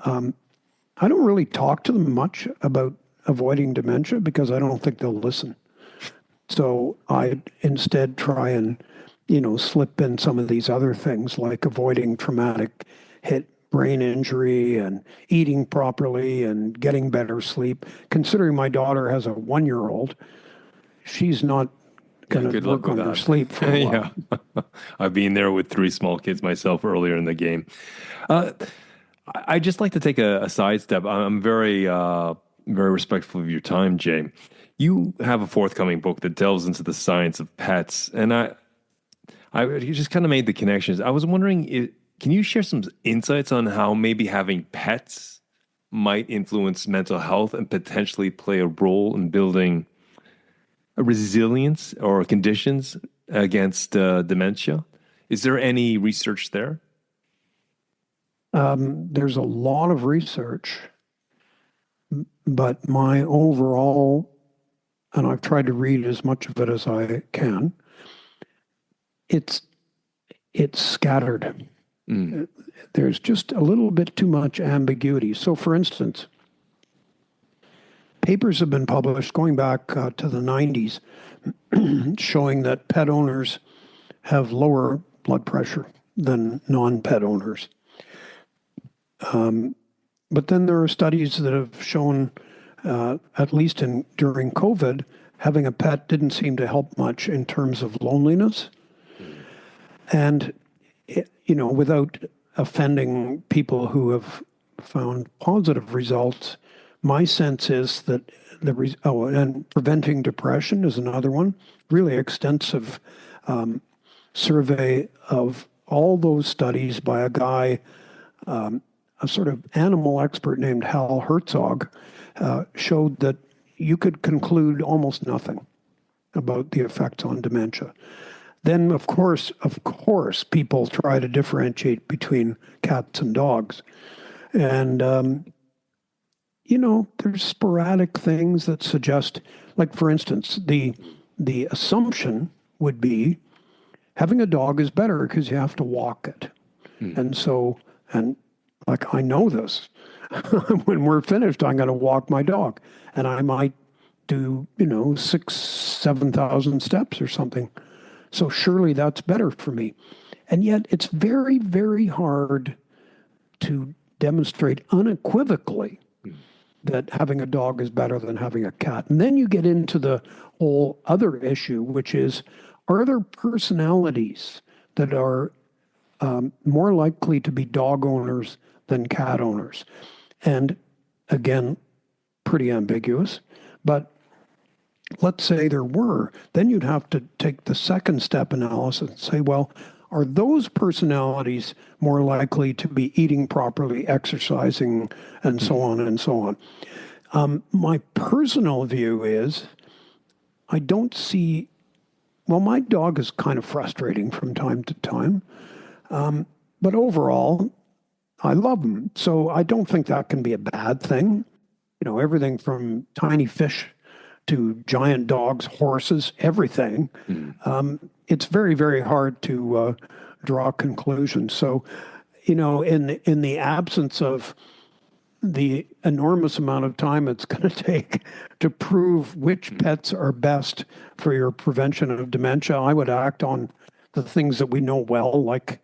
I don't really talk to them much about avoiding dementia because I don't think they'll listen. So I instead try and, slip in some of these other things like avoiding traumatic hit brain injury and eating properly and getting better sleep. Considering my daughter has a 1-year-old, she's not Yeah, going to good luck work with on her that. sleep for a Yeah. while. I've been there with three small kids myself earlier in the game. Uh, I just like to take a sidestep. I'm very, very respectful of your time, Jay. You have a forthcoming book that delves into the science of pets, and you just kind of made the connections. I was wondering, can you share some insights on how maybe having pets might influence mental health and potentially play a role in building a resilience or conditions against dementia? Is there any research there? There's a lot of research, but my overall, and I've tried to read as much of it as I can, it's it's scattered. Mm. There's just a little bit too much ambiguity. So, for instance, papers have been published going back to the 90s showing that pet owners have lower blood pressure than non pet owners. But then there are studies that have shown, at least during COVID, having a pet didn't seem to help much in terms of loneliness. Mm. And, without offending people who have found positive results, my sense is that and preventing depression is another one, really extensive survey of all those studies by a guy, a sort of animal expert named Hal Herzog, showed that you could conclude almost nothing about the effects on dementia. Then, of course, people try to differentiate between cats and dogs. And, there's sporadic things that suggest, like, for instance, the assumption would be having a dog is better because you have to walk it. Mm. And so, and like, I know this. When we're finished, I'm going to walk my dog. And I might do, 7,000 steps or something. So surely that's better for me. And yet it's very, very hard to demonstrate unequivocally Mm. that having a dog is better than having a cat. And then you get into the whole other issue, which is, are there personalities that are more likely to be dog owners than cat owners? And again, pretty ambiguous. But let's say there were, then you'd have to take the second step analysis and say, well, are those personalities more likely to be eating properly, exercising, and so Mm. on and so on? My personal view is I don't see, well, my dog is kind of frustrating from time to time, but overall, I love him. So I don't think that can be a bad thing. Everything from tiny fish to giant dogs, horses, everything. Mm. It's very, very hard to draw conclusions. So, in the absence of the enormous amount of time it's going to take to prove which Mm. pets are best for your prevention of dementia, I would act on the things that we know well, like,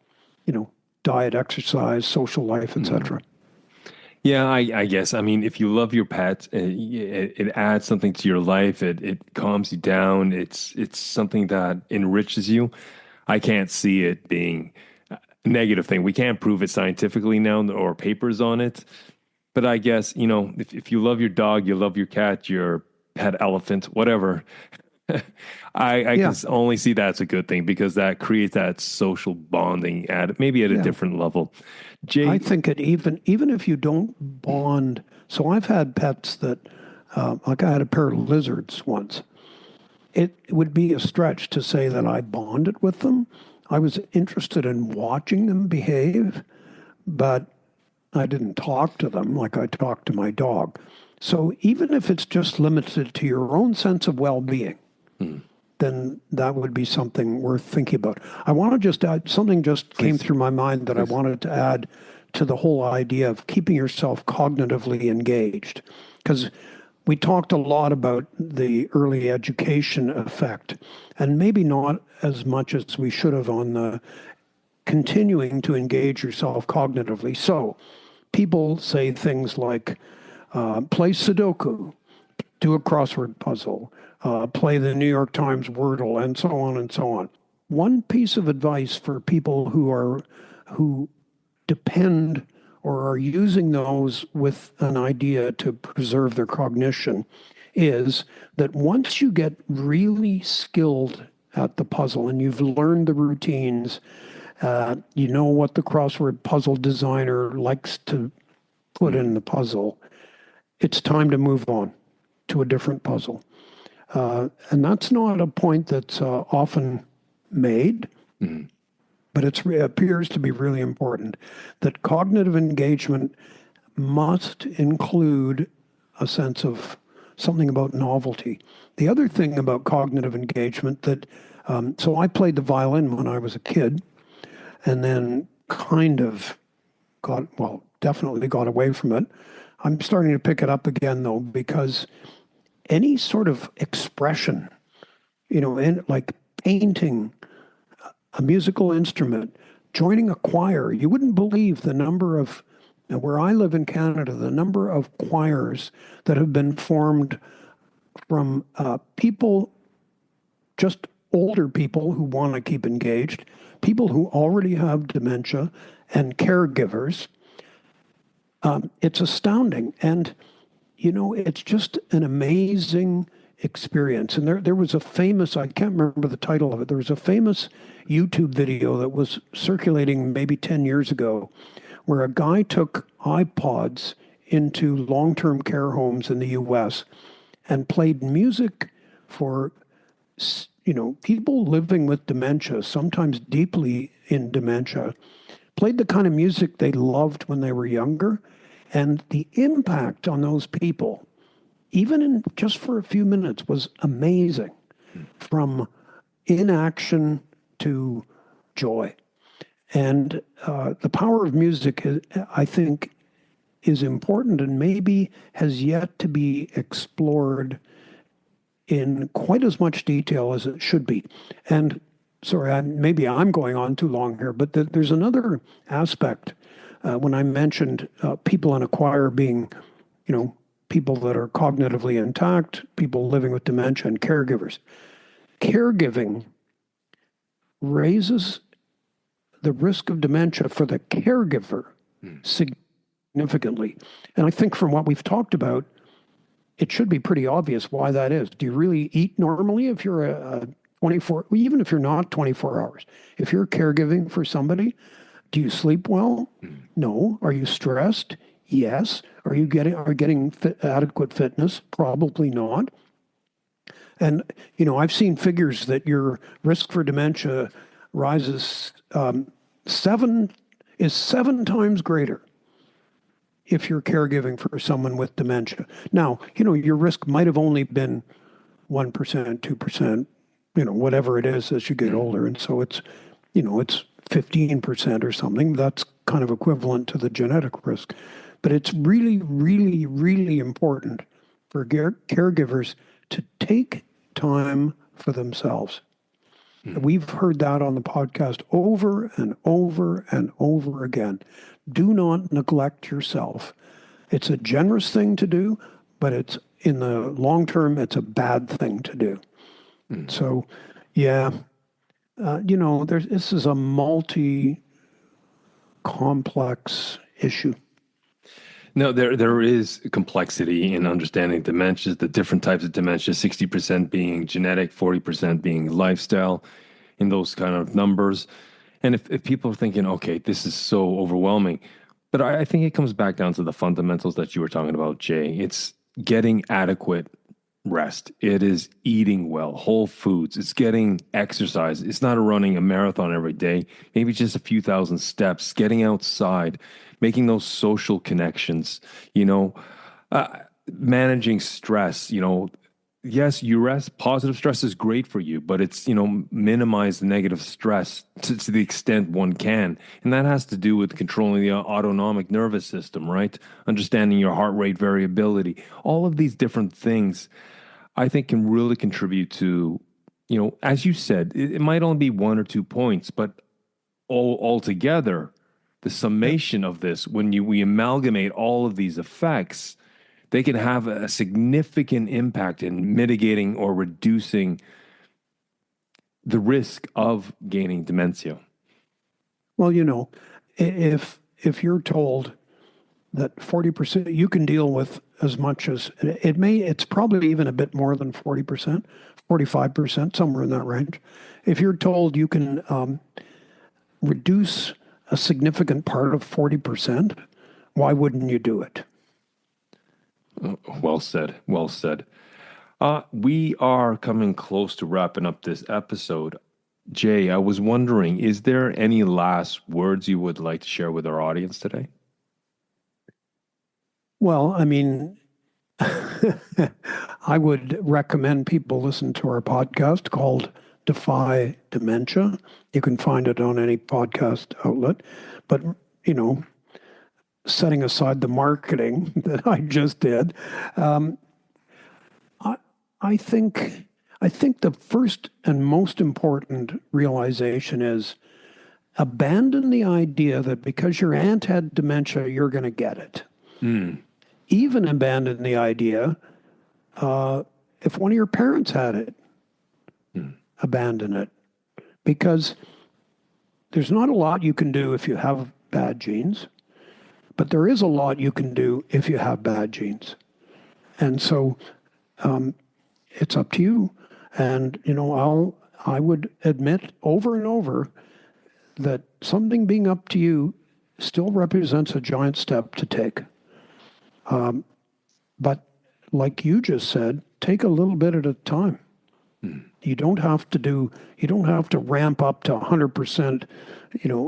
you know, diet, exercise, social life, Mm. etc. Yeah, I guess. I mean, if you love your pet, it adds something to your life. It calms you down. It's something that enriches you. I can't see it being a negative thing. We can't prove it scientifically now or papers on it. But I guess, if you love your dog, you love your cat, you're pet elephant, whatever. I Yeah, can only see that as a good thing because that creates that social bonding at maybe at a yeah. different level. I Jay, think it even if you don't bond. So I've had pets that, like I had a pair of lizards once. It would be a stretch to say that I bonded with them. I was interested in watching them behave, but I didn't talk to them like I talked to my dog. So even if it's just limited to your own sense of well-being, then that would be something worth thinking about. I want to just add something just came please, through my mind that I please. wanted to add to the whole idea of keeping yourself cognitively engaged. Because we talked a lot about the early education effect, and maybe not as much as we should have on the continuing to engage yourself cognitively. So people say things like, play Sudoku, do a crossword puzzle, play the New York Times Wordle, and so on and so on. One piece of advice for people who depend or are using those with an idea to preserve their cognition is that once you get really skilled at the puzzle and you've learned the routines, you know what the crossword puzzle designer likes to put in the puzzle, it's time to move on to a different puzzle. And that's not a point that's often made, but it appears to be really important that cognitive engagement must include a sense of something about novelty. The other thing about cognitive engagement that, so I played the violin when I was a kid and then kind of definitely got away from it. I'm starting to pick it up again though, because any sort of expression, in like painting, a musical instrument, joining a choir, you wouldn't believe the number of, where I live in Canada, the number of choirs that have been formed from people, just older people who want to keep engaged, people who already have dementia, and caregivers. It's astounding. And, it's just an amazing experience. And there was a famous, I can't remember the title of it, there was a famous YouTube video that was circulating maybe 10 years ago where a guy took iPods into long-term care homes in the US and played music for, people living with dementia, sometimes deeply in dementia, played the kind of music they loved when they were younger. And the impact on those people, even in just for a few minutes, was amazing. From inaction to joy. And the power of music, I think, is important and maybe has yet to be explored in quite as much detail as it should be. And sorry, maybe I'm going on too long here, but there's another aspect when I mentioned people in a choir being, people that are cognitively intact, people living with dementia, and caregivers. Caregiving raises the risk of dementia for the caregiver significantly. And I think from what we've talked about, it should be pretty obvious why that is. Do you really eat normally if you're a 24, even if you're not 24 hours? If you're caregiving for somebody, do you sleep well? No. Are you stressed? Yes. Are you getting adequate fitness? Probably not. And, I've seen figures that your risk for dementia rises seven is 7 times greater if you're caregiving for someone with dementia. Now, your risk might have only been 1%, 2%, whatever it is as you get older. And so it's 15% or something. That's kind of equivalent to the genetic risk. But it's really, really, really important for caregivers to take time for themselves. We've heard that on the podcast over and over and over again. Do not neglect yourself. It's a generous thing to do, but it's in the long term, it's a bad thing to do. So, yeah, this is a multi-complex issue. No, there is complexity in understanding dementias, the different types of dementia, 60% being genetic, 40% being lifestyle, in those kind of numbers. And if people are thinking, okay, this is so overwhelming, but I think it comes back down to the fundamentals that you were talking about, Jay. It's getting adequate rest. It is eating well, whole foods. It's getting exercise. It's not running a marathon every day, maybe just a few thousand steps, getting outside, making those social connections, you know, managing stress, yes, you rest. Positive stress is great for you, but it's, minimize the negative stress to the extent one can. And that has to do with controlling the autonomic nervous system, right? Understanding your heart rate variability. All of these different things, I think, can really contribute to, as you said, it might only be 1 or 2 points, but all together, the summation of this, when we amalgamate all of these effects, they can have a significant impact in mitigating or reducing the risk of gaining dementia. Well, if you're told that 40% you can deal with as much as it's probably even a bit more than 40%, 45%, somewhere in that range. If you're told you can reduce a significant part of 40%, why wouldn't you do it? Well said. Well said. We are coming close to wrapping up this episode. Jay, I was wondering, is there any last words you would like to share with our audience today? Well, I mean, I would recommend people listen to our podcast called Defy Dementia. You can find it on any podcast outlet. But, setting aside the marketing that I just did, I think the first and most important realization is abandon the idea that because your aunt had dementia, you're going to get it. Even abandon the idea if one of your parents had it, abandon it. Because there's not a lot you can do if you have bad genes. But there is a lot you can do if you have bad genes. And so it's up to you. And, I would admit over and over that something being up to you still represents a giant step to take. But like you just said, take a little bit at a time. You don't have to ramp up to 100%,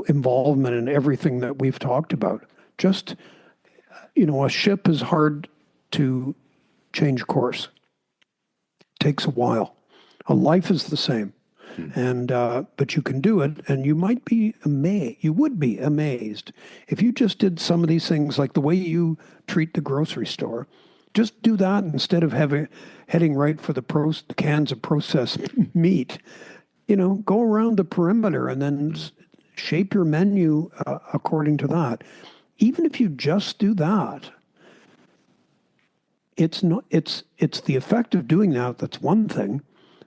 involvement in everything that we've talked about. Just, a ship is hard to change course. It takes a while. A life is the same. And, but you can do it, and you might be amazed. You would be amazed if you just did some of these things, like the way you treat the grocery store. Just do that instead of heading right for the cans of processed meat. Go around the perimeter and then shape your menu according to that. Even if you just do that, it's the effect of doing that that's one thing,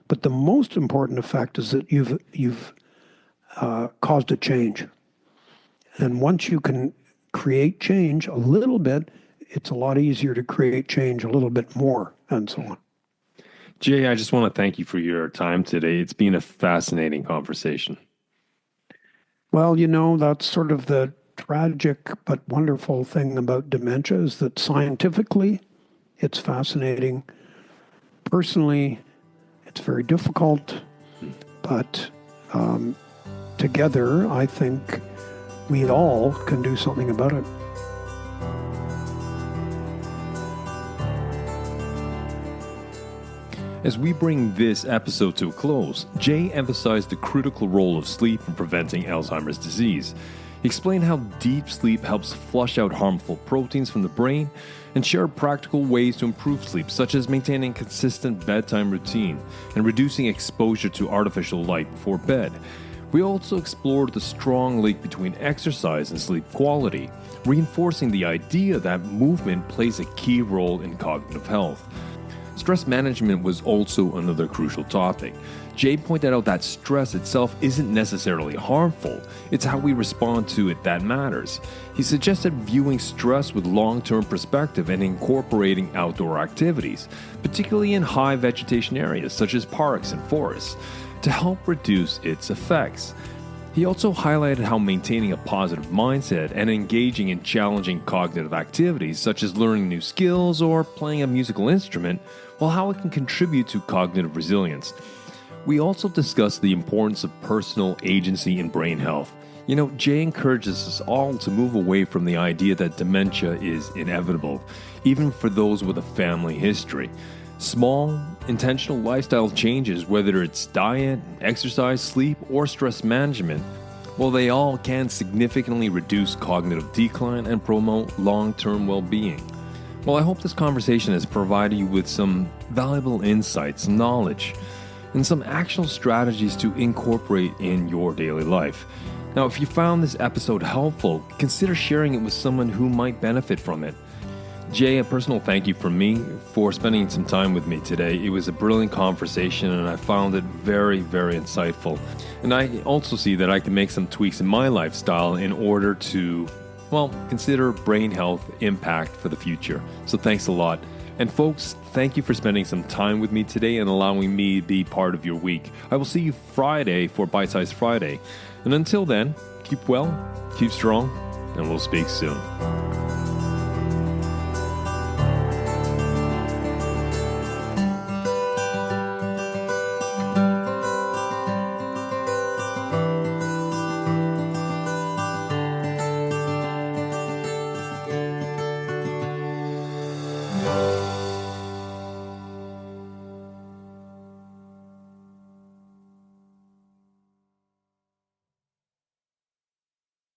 but the most important effect is that you've caused a change. And once you can create change a little bit, it's a lot easier to create change a little bit more, and so on. Jay, I just want to thank you for your time today. It's been a fascinating conversation. Well, that's sort of the tragic but wonderful thing about dementia, is that scientifically it's fascinating. Personally, it's very difficult, but together I think we all can do something about it. As we bring this episode to a close, Jay emphasized the critical role of sleep in preventing Alzheimer's disease. He explained how deep sleep helps flush out harmful proteins from the brain, and shared practical ways to improve sleep, such as maintaining a consistent bedtime routine and reducing exposure to artificial light before bed. We also explored the strong link between exercise and sleep quality, reinforcing the idea that movement plays a key role in cognitive health. Stress management was also another crucial topic. Jay pointed out that stress itself isn't necessarily harmful, it's how we respond to it that matters. He suggested viewing stress with long-term perspective and incorporating outdoor activities, particularly in high vegetation areas such as parks and forests, to help reduce its effects. He also highlighted how maintaining a positive mindset and engaging in challenging cognitive activities such as learning new skills or playing a musical instrument, well, how it can contribute to cognitive resilience. We also discussed the importance of personal agency in brain health. Jay encourages us all to move away from the idea that dementia is inevitable, even for those with a family history. Small, intentional lifestyle changes, whether it's diet, exercise, sleep, or stress management, well, they all can significantly reduce cognitive decline and promote long-term well-being. Well, I hope this conversation has provided you with some valuable insights, knowledge, and some actionable strategies to incorporate in your daily life. Now, if you found this episode helpful, consider sharing it with someone who might benefit from it. Jay, a personal thank you from me for spending some time with me today. It was a brilliant conversation and I found it very, very insightful. And I also see that I can make some tweaks in my lifestyle in order to, consider brain health impact for the future. So thanks a lot. And folks, thank you for spending some time with me today and allowing me to be part of your week. I will see you Friday for Bite Size Friday. And until then, keep well, keep strong, and we'll speak soon.